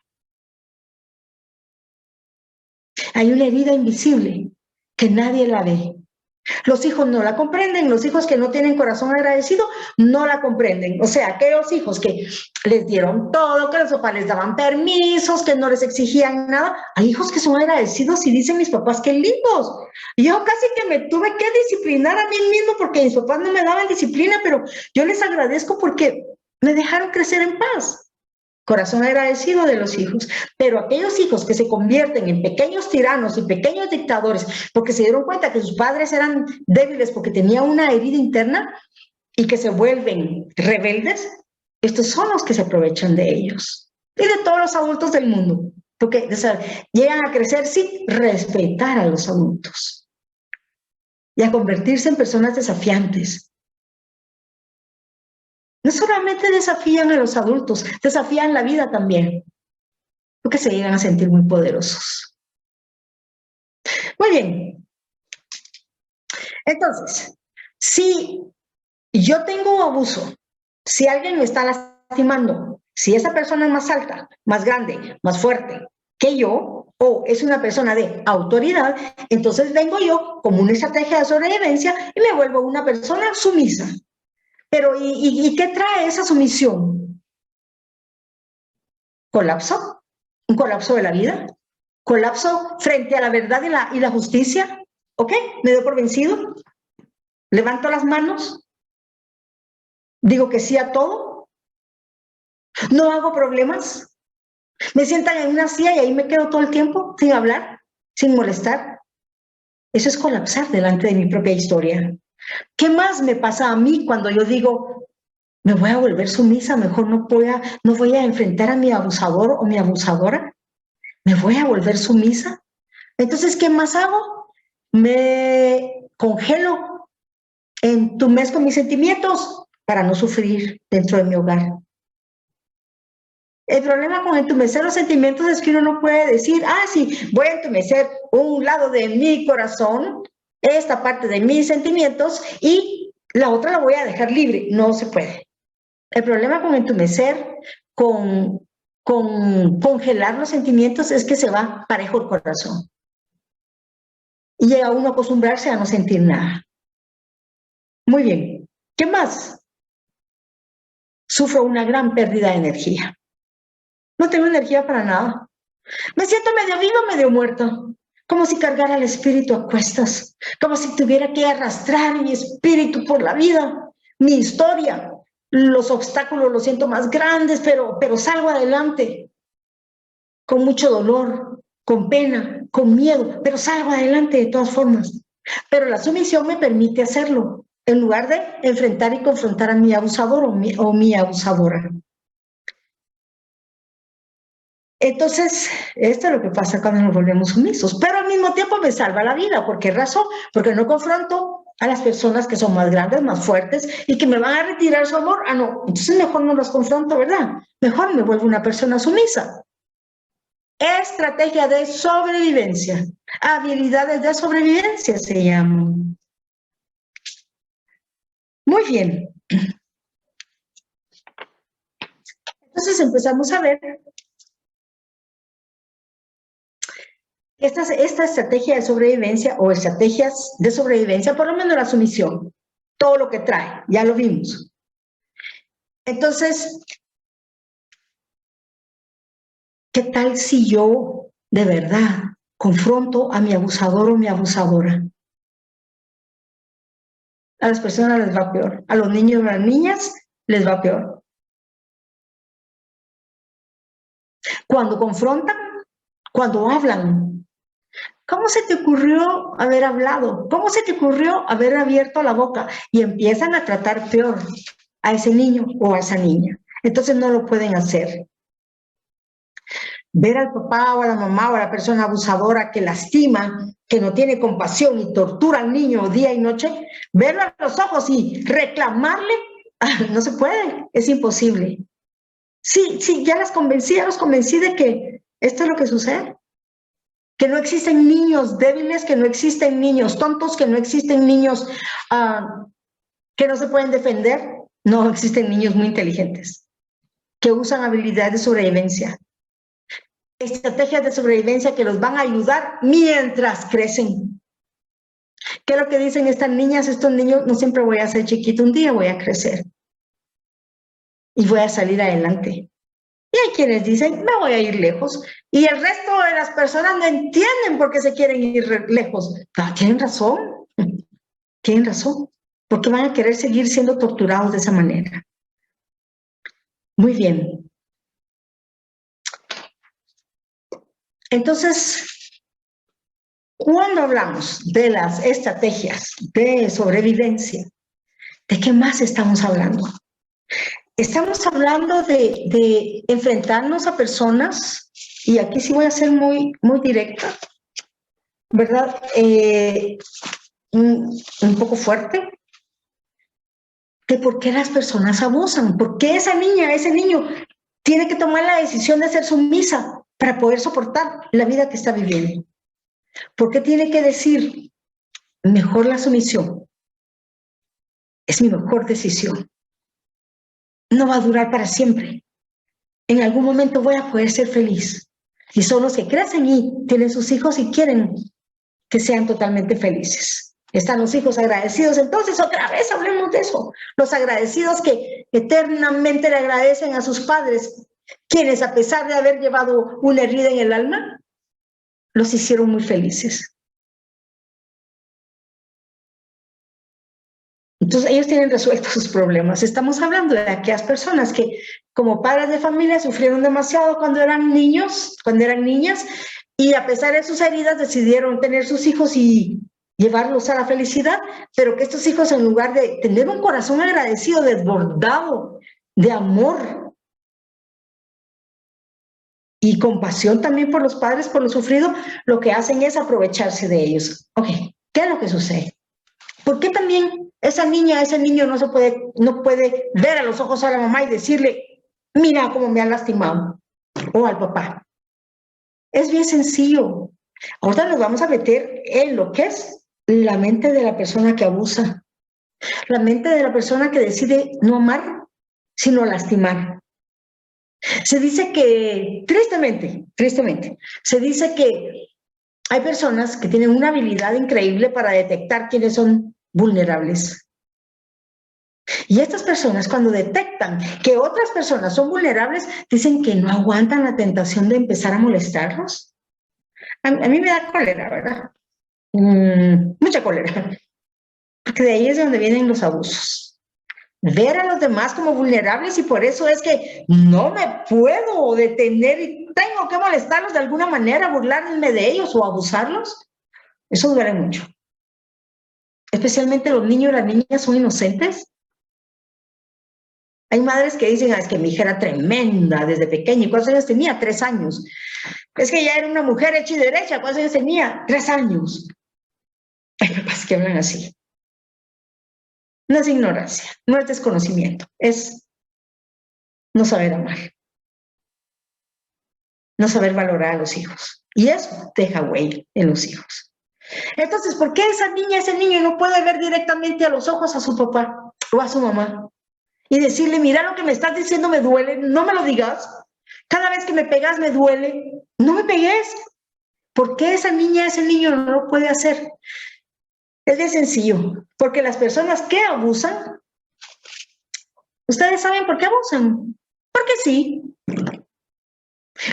A: Hay una herida invisible que nadie la ve. Los hijos no la comprenden, los hijos que no tienen corazón agradecido no la comprenden. O sea, aquellos hijos que les dieron todo, que los papás les daban permisos, que no les exigían nada. Hay hijos que son agradecidos y dicen mis papás, qué lindos. Y yo casi que me tuve que disciplinar a mí mismo porque mis papás no me daban disciplina, pero yo les agradezco porque me dejaron crecer en paz. Corazón agradecido de los hijos, pero aquellos hijos que se convierten en pequeños tiranos y pequeños dictadores porque se dieron cuenta que sus padres eran débiles porque tenían una herida interna y que se vuelven rebeldes, estos son los que se aprovechan de ellos y de todos los adultos del mundo, porque llegan a crecer sin respetar a los adultos y a convertirse en personas desafiantes. No solamente desafían a los adultos, desafían la vida también, porque se llegan a sentir muy poderosos. Muy bien. Entonces, si yo tengo abuso, si alguien me está lastimando, si esa persona es más alta, más grande, más fuerte que yo, o es una persona de autoridad, entonces vengo yo como una estrategia de sobrevivencia y me vuelvo una persona sumisa. Pero, ¿y qué trae esa sumisión? Colapso, un colapso de la vida, colapso frente a la verdad y la justicia. ¿Ok? Me doy por vencido, levanto las manos, digo que sí a todo, no hago problemas, me sientan en una silla y ahí me quedo todo el tiempo sin hablar, sin molestar. Eso es colapsar delante de mi propia historia. ¿Qué más me pasa a mí cuando yo digo, me voy a volver sumisa, mejor no voy a enfrentar a mi abusador o mi abusadora? ¿Me voy a volver sumisa? Entonces, ¿qué más hago? Me congelo, entumezco mis sentimientos para no sufrir dentro de mi hogar. El problema con entumecer los sentimientos es que uno no puede decir, sí, voy a entumecer un lado de mi corazón, esta parte de mis sentimientos, y la otra la voy a dejar libre. No se puede. El problema con entumecer, con congelar los sentimientos, es que se va parejo el corazón. Y llega uno a acostumbrarse a no sentir nada. Muy bien. ¿Qué más? Sufro una gran pérdida de energía. No tengo energía para nada. Me siento medio viva, medio muerta. Como si cargara el espíritu a cuestas. Como si tuviera que arrastrar mi espíritu por la vida. Mi historia. Los obstáculos los siento más grandes, pero salgo adelante. Con mucho dolor, con pena, con miedo, pero salgo adelante de todas formas. Pero la sumisión me permite hacerlo, en lugar de enfrentar y confrontar a mi abusador o mi abusadora. Entonces, esto es lo que pasa cuando nos volvemos sumisos, pero al mismo tiempo me salva la vida. ¿Por qué razón? Porque no confronto a las personas que son más grandes, más fuertes y que me van a retirar su amor. Ah, no, entonces mejor no los confronto, ¿verdad? Mejor me vuelvo una persona sumisa. Estrategia de sobrevivencia. Habilidades de sobrevivencia se llaman. Muy bien. Entonces empezamos a ver esta estrategia de sobrevivencia o estrategias de sobrevivencia, por lo menos la sumisión, todo lo que trae, ya lo vimos. Entonces, ¿qué tal si yo de verdad confronto a mi abusador o mi abusadora? A las personas les va peor, a los niños o a las niñas les va peor. Cuando confrontan, cuando hablan, ¿cómo se te ocurrió haber hablado? ¿Cómo se te ocurrió haber abierto la boca? Y empiezan a tratar peor a ese niño o a esa niña. Entonces no lo pueden hacer. Ver al papá o a la mamá o a la persona abusadora que lastima, que no tiene compasión y tortura al niño día y noche, verlo a los ojos y reclamarle, no se puede, es imposible. Sí, ya los convencí de que esto es lo que sucede. Que no existen niños débiles, que no existen niños tontos, que no existen niños que no se pueden defender. No, existen niños muy inteligentes, que usan habilidades de sobrevivencia, estrategias de sobrevivencia que los van a ayudar mientras crecen. ¿Qué es lo que dicen estas niñas, estos niños? No siempre voy a ser chiquito, un día voy a crecer y voy a salir adelante. Y hay quienes dicen, me voy a ir lejos. Y el resto de las personas no entienden por qué se quieren ir lejos. No, tienen razón. Tienen razón. Porque van a querer seguir siendo torturados de esa manera. Muy bien. Entonces, cuando hablamos de las estrategias de sobrevivencia, ¿de qué más estamos hablando? Estamos hablando de enfrentarnos a personas, y aquí sí voy a ser muy directa, ¿verdad? Un poco fuerte, de por qué las personas abusan, por qué esa niña, ese niño tiene que tomar la decisión de ser sumisa para poder soportar la vida que está viviendo. ¿Por qué tiene que decir, mejor la sumisión? Es mi mejor decisión. No va a durar para siempre. En algún momento voy a poder ser feliz. Y son los que crecen y tienen sus hijos y quieren que sean totalmente felices. Están los hijos agradecidos. Entonces, otra vez hablemos de eso. Los agradecidos que eternamente le agradecen a sus padres, quienes a pesar de haber llevado una herida en el alma, los hicieron muy felices. Entonces, ellos tienen resueltos sus problemas. Estamos hablando de aquellas personas que, como padres de familia, sufrieron demasiado cuando eran niños, cuando eran niñas, y a pesar de sus heridas decidieron tener sus hijos y llevarlos a la felicidad, pero que estos hijos, en lugar de tener un corazón agradecido, desbordado de amor y compasión también por los padres, por lo sufrido, lo que hacen es aprovecharse de ellos. Ok, ¿qué es lo que sucede? ¿Por qué también esa niña, ese niño no puede ver a los ojos a la mamá y decirle, mira cómo me han lastimado? O al papá. Es bien sencillo. Ahorita nos vamos a meter en lo que es la mente de la persona que abusa. La mente de la persona que decide no amar sino lastimar. Se dice que, tristemente, se dice que hay personas que tienen una habilidad increíble para detectar quiénes son vulnerables. Y estas personas, cuando detectan que otras personas son vulnerables, dicen que no aguantan la tentación de empezar a molestarlos. A mí me da cólera, ¿verdad? Mucha cólera. Porque de ahí es de donde vienen los abusos. Ver a los demás como vulnerables, y por eso es que no me puedo detener y tengo que molestarlos de alguna manera, burlarme de ellos o abusarlos. Eso duele mucho. Especialmente los niños y las niñas son inocentes. Hay madres que dicen, es que mi hija era tremenda desde pequeña. ¿Y cuántos años tenía? 3 años. Es que ya era una mujer hecha y derecha. ¿Cuántos años tenía? 3 años. Hay papás que hablan así. No es ignorancia, no es desconocimiento, es no saber amar, no saber valorar a los hijos. Y eso deja huella en los hijos. Entonces, ¿por qué esa niña, ese niño no puede ver directamente a los ojos a su papá o a su mamá y decirle, mira, lo que me estás diciendo me duele, no me lo digas? Cada vez que me pegas me duele, no me pegues. ¿Por qué esa niña, ese niño no lo puede hacer? Es bien sencillo, porque las personas que abusan, ¿ustedes saben por qué abusan? Porque sí.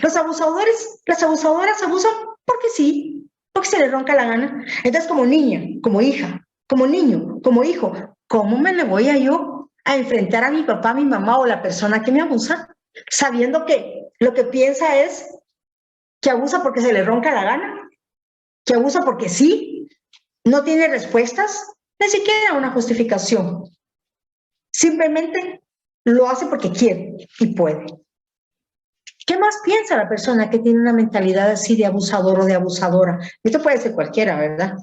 A: Los abusadores, las abusadoras abusan porque sí, porque se les ronca la gana. Entonces, como niña, como hija, como niño, como hijo, ¿cómo me le voy a yo a enfrentar a mi papá, a mi mamá o la persona que me abusa, sabiendo que lo que piensa es que abusa porque se le ronca la gana, que abusa porque sí, no tiene respuestas, ni siquiera una justificación? Simplemente lo hace porque quiere y puede. ¿Qué más piensa la persona que tiene una mentalidad así de abusador o de abusadora? Esto puede ser cualquiera, ¿verdad?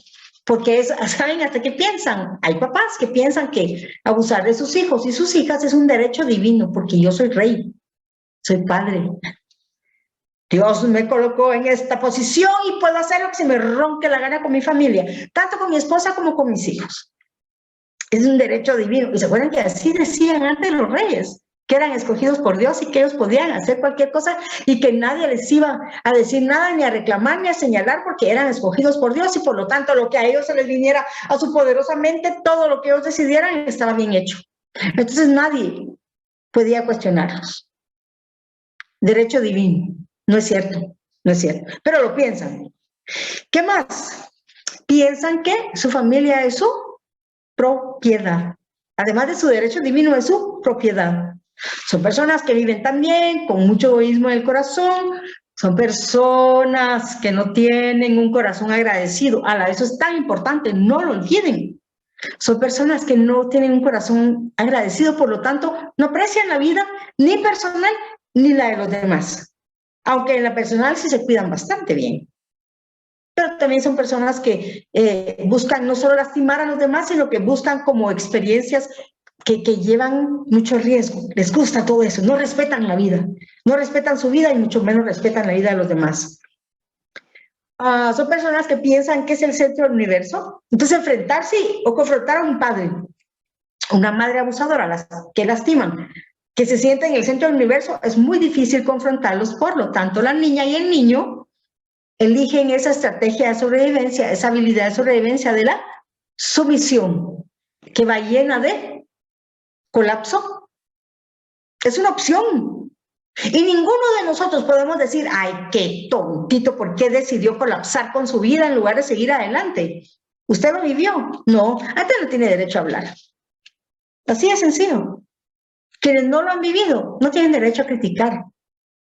A: Porque ¿saben hasta qué piensan? Hay papás que piensan que abusar de sus hijos y sus hijas es un derecho divino, porque yo soy rey, soy padre. Dios me colocó en esta posición y puedo hacer lo que se me ronque la gana con mi familia, tanto con mi esposa como con mis hijos. Es un derecho divino. Y se acuerdan que así decían antes los reyes, que eran escogidos por Dios y que ellos podían hacer cualquier cosa y que nadie les iba a decir nada, ni a reclamar, ni a señalar, porque eran escogidos por Dios y por lo tanto lo que a ellos se les viniera a su poderosamente, todo lo que ellos decidieran estaba bien hecho. Entonces nadie podía cuestionarlos. Derecho divino. No es cierto, no es cierto, pero lo piensan. ¿Qué más? Piensan que su familia es su propiedad. Además de su derecho divino, es su propiedad. Son personas que viven también con mucho egoísmo en el corazón, son personas que no tienen un corazón agradecido. Eso es tan importante, no lo olviden. Son personas que no tienen un corazón agradecido, por lo tanto, no aprecian la vida ni personal ni la de los demás. Aunque en la personal sí se cuidan bastante bien. Pero también son personas que buscan no solo lastimar a los demás, sino que buscan como experiencias que llevan mucho riesgo. Les gusta todo eso, no respetan la vida, no respetan su vida y mucho menos respetan la vida de los demás. Son personas que piensan que es el centro del universo. Entonces enfrentarse o confrontar a un padre, una madre abusadora, que lastiman, que se sienten en el centro del universo, es muy difícil confrontarlos. Por lo tanto, la niña y el niño eligen esa estrategia de sobrevivencia, esa habilidad de sobrevivencia de la sumisión, que va llena de colapso. Es una opción. Y ninguno de nosotros podemos decir, ay, qué tontito, ¿por qué decidió colapsar con su vida en lugar de seguir adelante? ¿Usted lo vivió? No, antes no tiene derecho a hablar. Así de sencillo. Quienes no lo han vivido no tienen derecho a criticar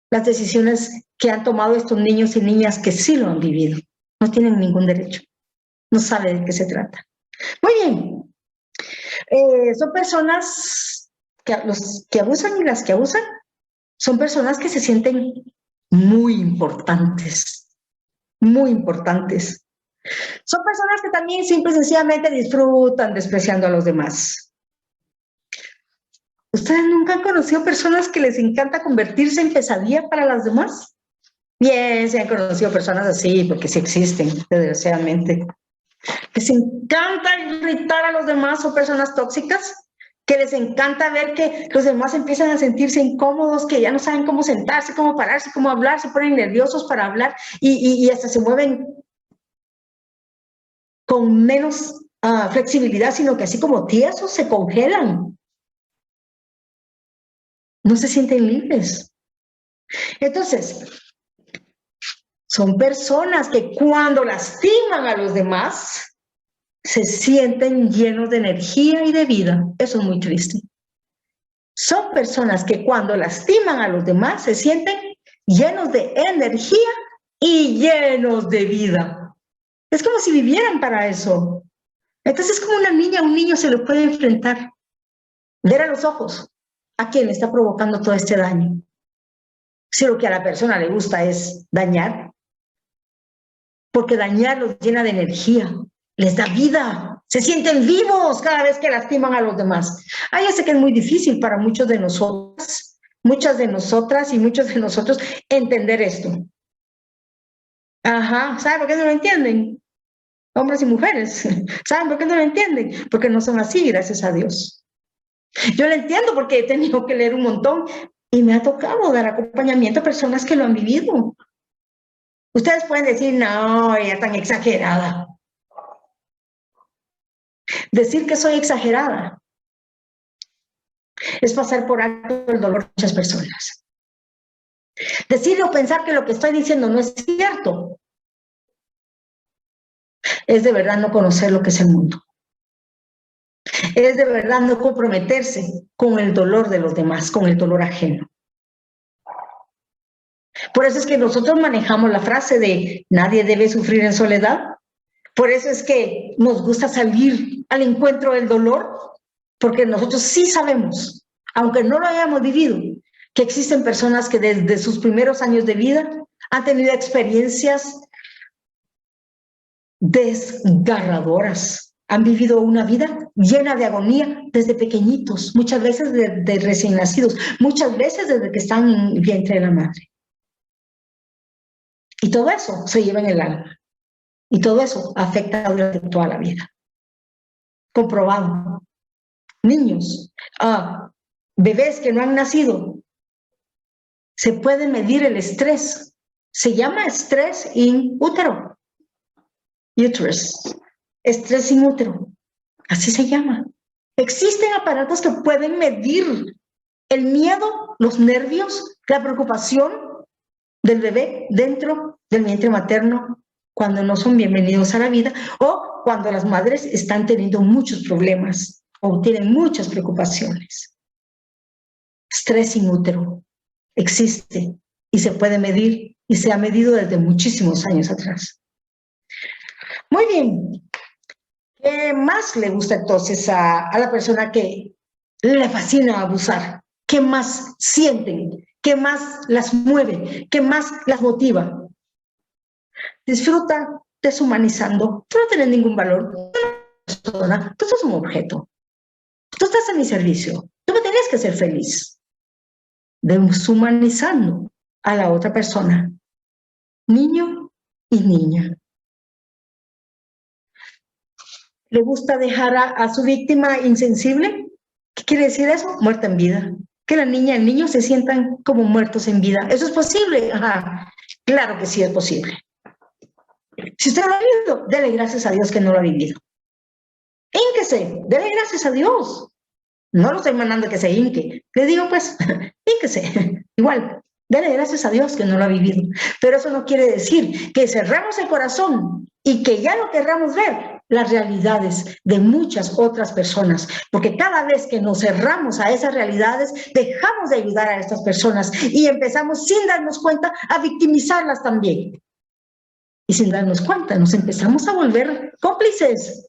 A: las decisiones que han tomado estos niños y niñas que sí lo han vivido. No tienen ningún derecho. No saben de qué se trata. Muy bien. Son personas que los que abusan y las que abusan son personas que se sienten muy importantes. Muy importantes. Son personas que también simple y sencillamente disfrutan despreciando a los demás. ¿Ustedes nunca han conocido personas que les encanta convertirse en pesadilla para las demás? Bien, se han conocido personas así, porque sí existen, desgraciadamente. Les encanta irritar a los demás, son personas tóxicas que les encanta ver que los demás empiezan a sentirse incómodos, que ya no saben cómo sentarse, cómo pararse, cómo hablar, se ponen nerviosos para hablar y hasta se mueven con menos flexibilidad, sino que así como tiesos se congelan. No se sienten libres. Entonces, son personas que cuando lastiman a los demás, se sienten llenos de energía y de vida. Eso es muy triste. Son personas que cuando lastiman a los demás, se sienten llenos de energía y llenos de vida. Es como si vivieran para eso. Entonces, como una niña, un niño se lo puede enfrentar, ver a los ojos a quien le está provocando todo este daño. Si lo que a la persona le gusta es dañar, porque dañar los llena de energía, les da vida, se sienten vivos cada vez que lastiman a los demás. Ya sé que es muy difícil para muchos de nosotros, muchas de nosotras y muchos de nosotros entender esto. ¿Saben por qué no lo entienden? Hombres y mujeres, ¿saben por qué no lo entienden? Porque no son así, gracias a Dios. Yo lo entiendo porque he tenido que leer un montón y me ha tocado dar acompañamiento a personas que lo han vivido. Ustedes pueden decir, no, ella es tan exagerada. Decir que soy exagerada es pasar por alto el dolor de muchas personas. Decir o pensar que lo que estoy diciendo no es cierto es de verdad no conocer lo que es el mundo. Es de verdad no comprometerse con el dolor de los demás, con el dolor ajeno. Por eso es que nosotros manejamos la frase de nadie debe sufrir en soledad. Por eso es que nos gusta salir al encuentro del dolor, porque nosotros sí sabemos, aunque no lo hayamos vivido, que existen personas que desde sus primeros años de vida han tenido experiencias desgarradoras. Han vivido una vida llena de agonía desde pequeñitos, muchas veces de recién nacidos, muchas veces desde que están en el vientre de la madre. Y todo eso se lleva en el alma. Y todo eso afecta durante toda la vida. Comprobado. Niños, bebés que no han nacido, se puede medir el estrés. Se llama estrés in útero. Uterus. Estrés in útero. Así se llama. Existen aparatos que pueden medir el miedo, los nervios, la preocupación del bebé dentro del vientre materno cuando no son bienvenidos a la vida o cuando las madres están teniendo muchos problemas o tienen muchas preocupaciones. Estrés in útero existe y se puede medir y se ha medido desde muchísimos años atrás. Muy bien. ¿Qué más le gusta entonces a la persona que le fascina abusar? ¿Qué más sienten? ¿Qué más las mueve? ¿Qué más las motiva? Disfruta deshumanizando. Tú no tienes ningún valor. Tú sos un objeto. Tú estás a mi servicio. Tú me tenías que hacer feliz. Deshumanizando a la otra persona. Niño y niña. ¿Le gusta dejar a su víctima insensible? ¿Qué quiere decir eso? Muerta en vida. Que la niña y el niño se sientan como muertos en vida. ¿Eso es posible? Claro que sí es posible. Si usted lo ha vivido, dele gracias a Dios que no lo ha vivido. Hínquese, dele gracias a Dios. No lo estoy mandando que se hinque. Le digo pues, hínquese. Igual, dele gracias a Dios que no lo ha vivido. Pero eso no quiere decir que cerremos el corazón y que ya no querramos ver las realidades de muchas otras personas, porque cada vez que nos cerramos a esas realidades, dejamos de ayudar a estas personas y empezamos sin darnos cuenta a victimizarlas también. Y sin darnos cuenta, nos empezamos a volver cómplices.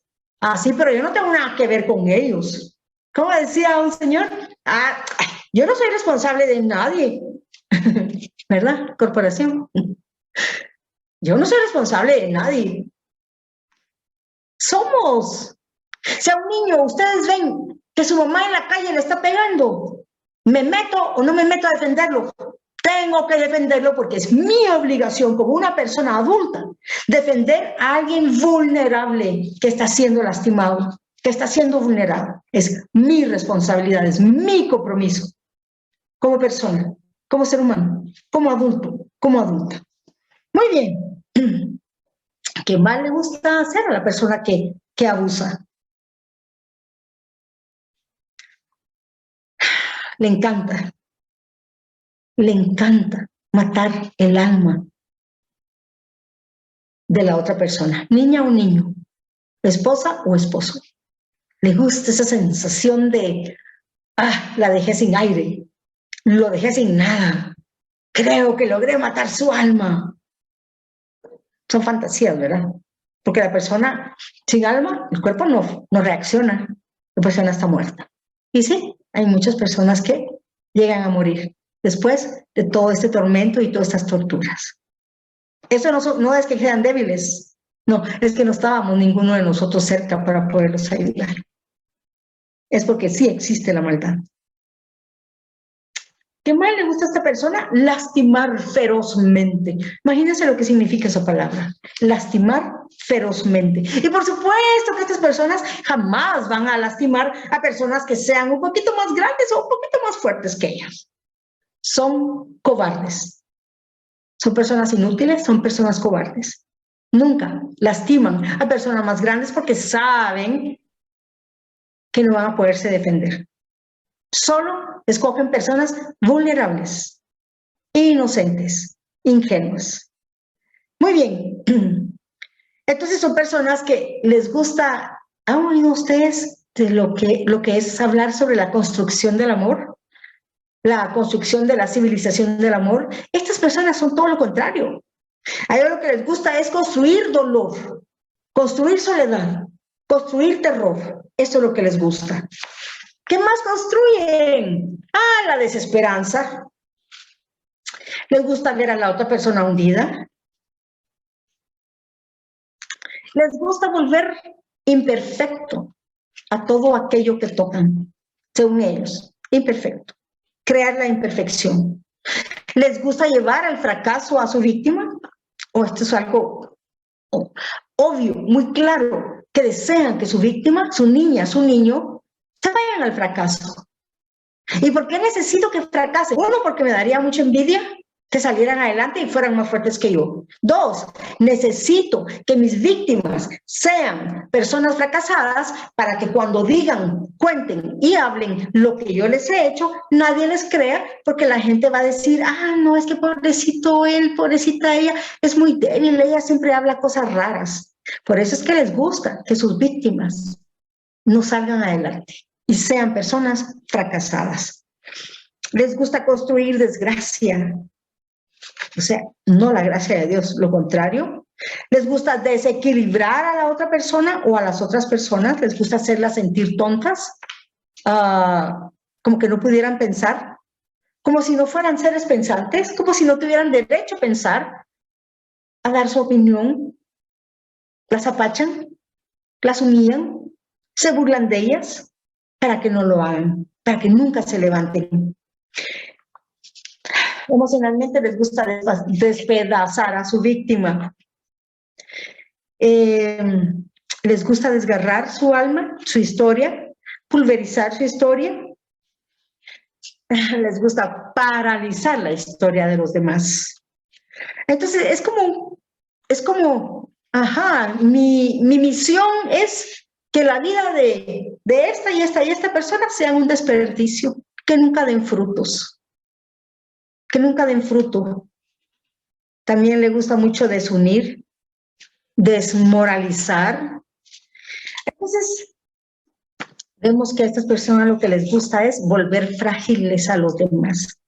A: Sí, pero yo no tengo nada que ver con ellos. ¿Cómo decía un señor? Yo no soy responsable de nadie. ¿Verdad, corporación? Yo no soy responsable de nadie. Somos. Si a un niño ustedes ven que su mamá en la calle le está pegando, ¿me meto o no me meto a defenderlo? Tengo que defenderlo porque es mi obligación como una persona adulta defender a alguien vulnerable que está siendo lastimado, que está siendo vulnerado. Es mi responsabilidad, es mi compromiso como persona, como ser humano, como adulto, como adulta. Muy bien. ¿Qué más le gusta hacer a la persona que abusa? Le encanta matar el alma de la otra persona, niña o niño, esposa o esposo. Le gusta esa sensación de, la dejé sin aire, lo dejé sin nada, creo que logré matar su alma. Son fantasías, ¿verdad? Porque la persona sin alma, el cuerpo no reacciona, la persona está muerta. Y sí, hay muchas personas que llegan a morir después de todo este tormento y todas estas torturas. Eso no es que sean débiles, no, es que no estábamos ninguno de nosotros cerca para poderlos ayudar. Es porque sí existe la maldad. ¿Qué más le gusta a esta persona? Lastimar ferozmente. Imagínense lo que significa esa palabra. Lastimar ferozmente. Y por supuesto que estas personas jamás van a lastimar a personas que sean un poquito más grandes o un poquito más fuertes que ellas. Son cobardes. Son personas inútiles, son personas cobardes. Nunca lastiman a personas más grandes porque saben que no van a poderse defender. Solo escogen personas vulnerables, inocentes, ingenuas. Muy bien. Entonces son personas que les gusta. ¿Han oído ustedes de lo que es hablar sobre la construcción del amor? La construcción de la civilización del amor. Estas personas son todo lo contrario. A ellos lo que les gusta es construir dolor, construir soledad, construir terror. Eso es lo que les gusta. ¿Qué más construyen? La desesperanza. Les gusta ver a la otra persona hundida. Les gusta volver imperfecto a todo aquello que tocan, según ellos, imperfecto. Crear la imperfección. Les gusta llevar al fracaso a su víctima. Esto es algo obvio, muy claro, que desean que su víctima, su niña, su niño, se vayan al fracaso. ¿Y por qué necesito que fracase? Uno, porque me daría mucha envidia que salieran adelante y fueran más fuertes que yo. Dos, necesito que mis víctimas sean personas fracasadas para que cuando digan, cuenten y hablen lo que yo les he hecho, nadie les crea, porque la gente va a decir, no, es que pobrecito él, pobrecita ella, es muy débil, ella siempre habla cosas raras. Por eso es que les gusta que sus víctimas no salgan adelante y sean personas fracasadas. Les gusta construir desgracia, o sea, no la gracia de Dios, lo contrario. Les gusta desequilibrar a la otra persona o a las otras personas, les gusta hacerlas sentir tontas, como que no pudieran pensar, como si no fueran seres pensantes, como si no tuvieran derecho a pensar, a dar su opinión. Las apachan, las humillan, se burlan de ellas para que no lo hagan, para que nunca se levanten. Emocionalmente les gusta despedazar a su víctima. Les gusta desgarrar su alma, su historia, pulverizar su historia. Les gusta paralizar la historia de los demás. Entonces es como, mi misión es que la vida de esta y esta y esta persona sea un desperdicio, que nunca den frutos. Que nunca den fruto. También le gusta mucho desunir, desmoralizar. Entonces, vemos que a estas personas lo que les gusta es volver frágiles a los demás.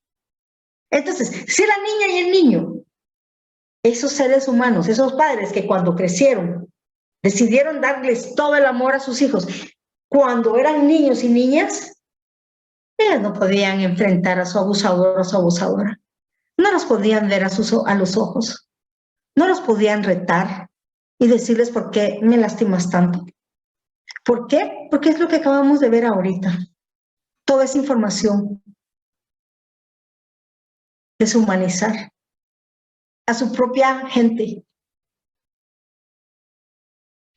A: Entonces, si la niña y el niño, esos seres humanos, esos padres que cuando crecieron, decidieron darles todo el amor a sus hijos, cuando eran niños y niñas, ellas no podían enfrentar a su abusador o su abusadora. No los podían ver a los ojos. No los podían retar y decirles por qué me lastimas tanto. ¿Por qué? Porque es lo que acabamos de ver ahorita. Toda esa información. Deshumanizar a su propia gente.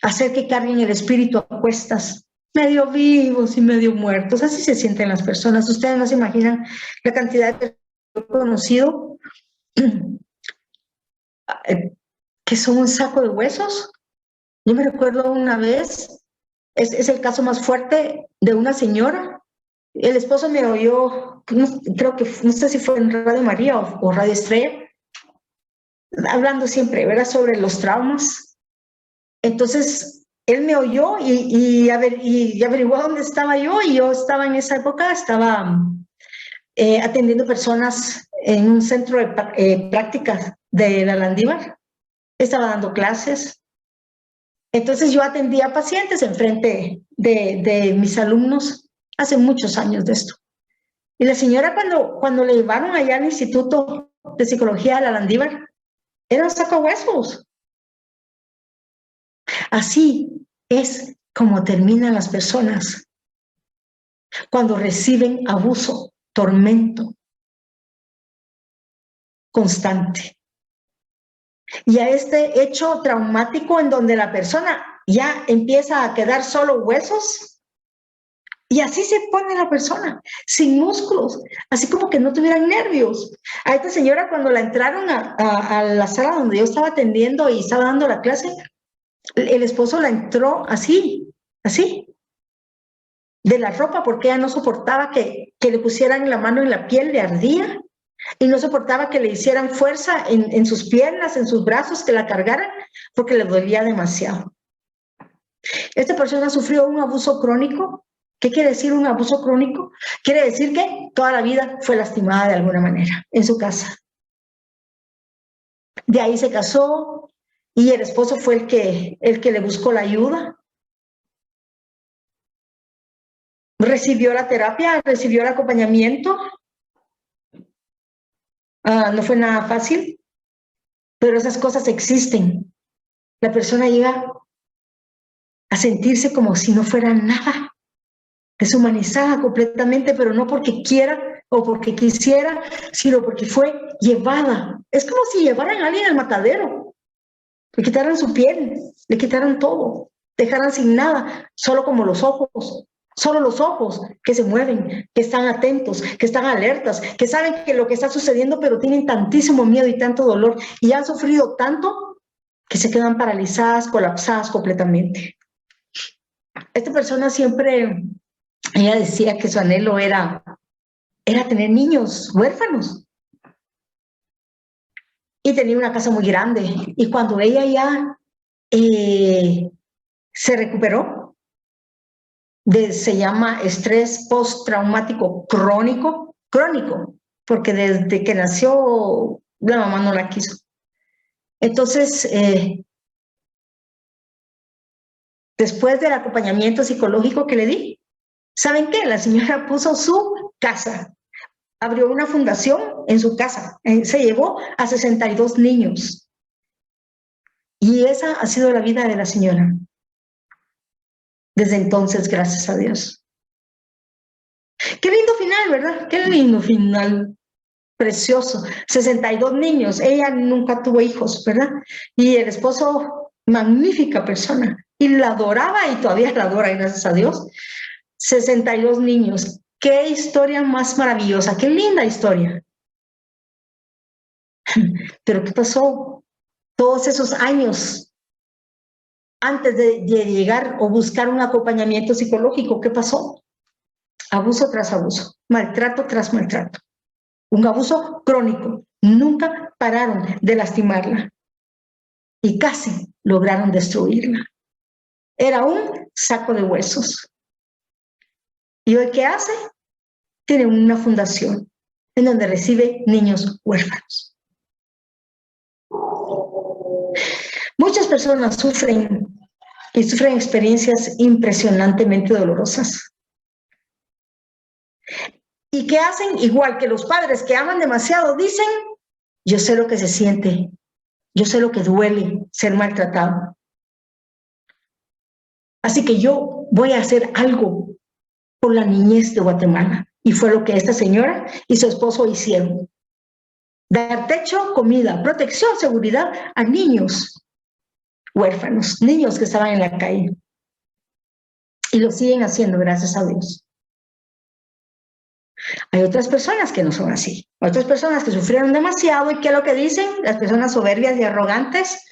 A: Hacer que carguen el espíritu a cuestas. medio vivos y medio muertos. Así se sienten las personas. Ustedes no se imaginan la cantidad de personas que he conocido que son un saco de huesos. Yo me recuerdo una vez, es el caso más fuerte de una señora. El esposo me oyó, creo que, no sé si fue en Radio María o Radio Estrella, hablando siempre, ¿verdad?, sobre los traumas. Entonces, él me oyó y averiguó dónde estaba yo, y yo estaba en esa época, estaba atendiendo personas en un centro de prácticas de la Landívar. Estaba dando clases. Entonces yo atendía pacientes enfrente de mis alumnos hace muchos años de esto. Y la señora cuando le llevaron allá al Instituto de Psicología de la Landívar, era un saco de huesos. Así es como terminan las personas cuando reciben abuso, tormento constante. Y a este hecho traumático en donde la persona ya empieza a quedar solo huesos, y así se pone la persona, sin músculos, así como que no tuvieran nervios. A esta señora, cuando la entraron a la sala donde yo estaba atendiendo y estaba dando la clase, el esposo la entró así, de la ropa, porque ella no soportaba que le pusieran la mano en la piel, le ardía, y no soportaba que le hicieran fuerza en sus piernas, en sus brazos, que la cargaran, porque le dolía demasiado. Esta persona sufrió un abuso crónico. ¿Qué quiere decir un abuso crónico? Quiere decir que toda la vida fue lastimada de alguna manera en su casa. De ahí se casó y el esposo fue el que le buscó la ayuda. Recibió la terapia, recibió el acompañamiento. No fue nada fácil, pero esas cosas existen. La persona llega a sentirse como si no fuera nada. Deshumanizada completamente, pero no porque quiera o porque quisiera, sino porque fue llevada. Es como si llevaran a alguien al matadero, le quitaran su piel, le quitaran todo, dejaran sin nada, solo como los ojos que se mueven, que están atentos, que están alertas, que saben que lo que está sucediendo, pero tienen tantísimo miedo y tanto dolor y han sufrido tanto que se quedan paralizadas, colapsadas completamente. Esta persona siempre... Ella decía que su anhelo era tener niños huérfanos. Y tenía una casa muy grande. Y cuando ella ya se recuperó, se llama estrés postraumático crónico, porque desde que nació la mamá no la quiso. Entonces, después del acompañamiento psicológico que le di, ¿saben qué? La señora puso su casa, abrió una fundación en su casa, se llevó a 62 niños. Y esa ha sido la vida de la señora. Desde entonces, gracias a Dios. Qué lindo final, ¿verdad? Qué lindo final. Precioso. 62 niños. Ella nunca tuvo hijos, ¿verdad? Y el esposo, magnífica persona. Y la adoraba y todavía la adora, gracias a Dios. 62 niños. Qué historia más maravillosa, qué linda historia. Pero ¿qué pasó? Todos esos años antes de llegar o buscar un acompañamiento psicológico, ¿qué pasó? Abuso tras abuso, maltrato tras maltrato. Un abuso crónico. Nunca pararon de lastimarla y casi lograron destruirla. Era un saco de huesos. ¿Y hoy qué hace? Tiene una fundación en donde recibe niños huérfanos. Muchas personas sufren experiencias impresionantemente dolorosas. ¿Y qué hacen? Igual que los padres que aman demasiado, dicen, yo sé lo que se siente, yo sé lo que duele ser maltratado. Así que yo voy a hacer algo por la niñez de Guatemala. Y fue lo que esta señora y su esposo hicieron. Dar techo, comida, protección, seguridad a niños huérfanos, niños que estaban en la calle. Y lo siguen haciendo, gracias a Dios. Hay otras personas que no son así. Otras personas que sufrieron demasiado y ¿qué es lo que dicen? Las personas soberbias y arrogantes.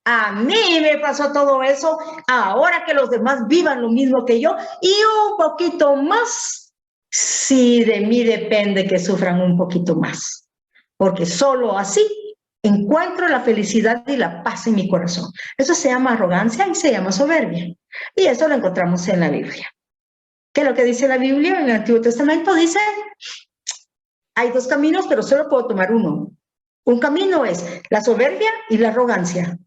A: A mí me pasó todo eso, ahora que los demás vivan lo mismo que yo y un poquito más. Sí, de mí depende que sufran un poquito más, porque solo así encuentro la felicidad y la paz en mi corazón. Eso se llama arrogancia y se llama soberbia. Y eso lo encontramos en la Biblia. ¿Qué es lo que dice la Biblia? En el Antiguo Testamento dice, hay dos caminos, pero solo puedo tomar uno. Un camino es la soberbia y la arrogancia.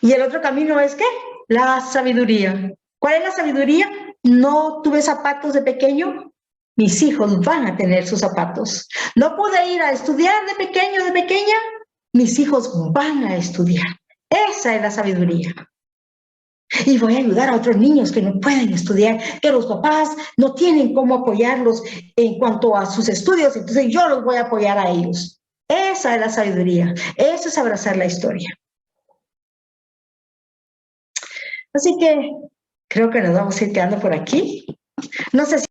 A: Y el otro camino es, ¿qué? La sabiduría. ¿Cuál es la sabiduría? No tuve zapatos de pequeño, mis hijos van a tener sus zapatos. No pude ir a estudiar de pequeño, de pequeña, mis hijos van a estudiar. Esa es la sabiduría. Y voy a ayudar a otros niños que no pueden estudiar, que los papás no tienen cómo apoyarlos en cuanto a sus estudios, entonces yo los voy a apoyar a ellos. Esa es la sabiduría. Eso es abrazar la historia. Así que creo que nos vamos a ir quedando por aquí. No sé si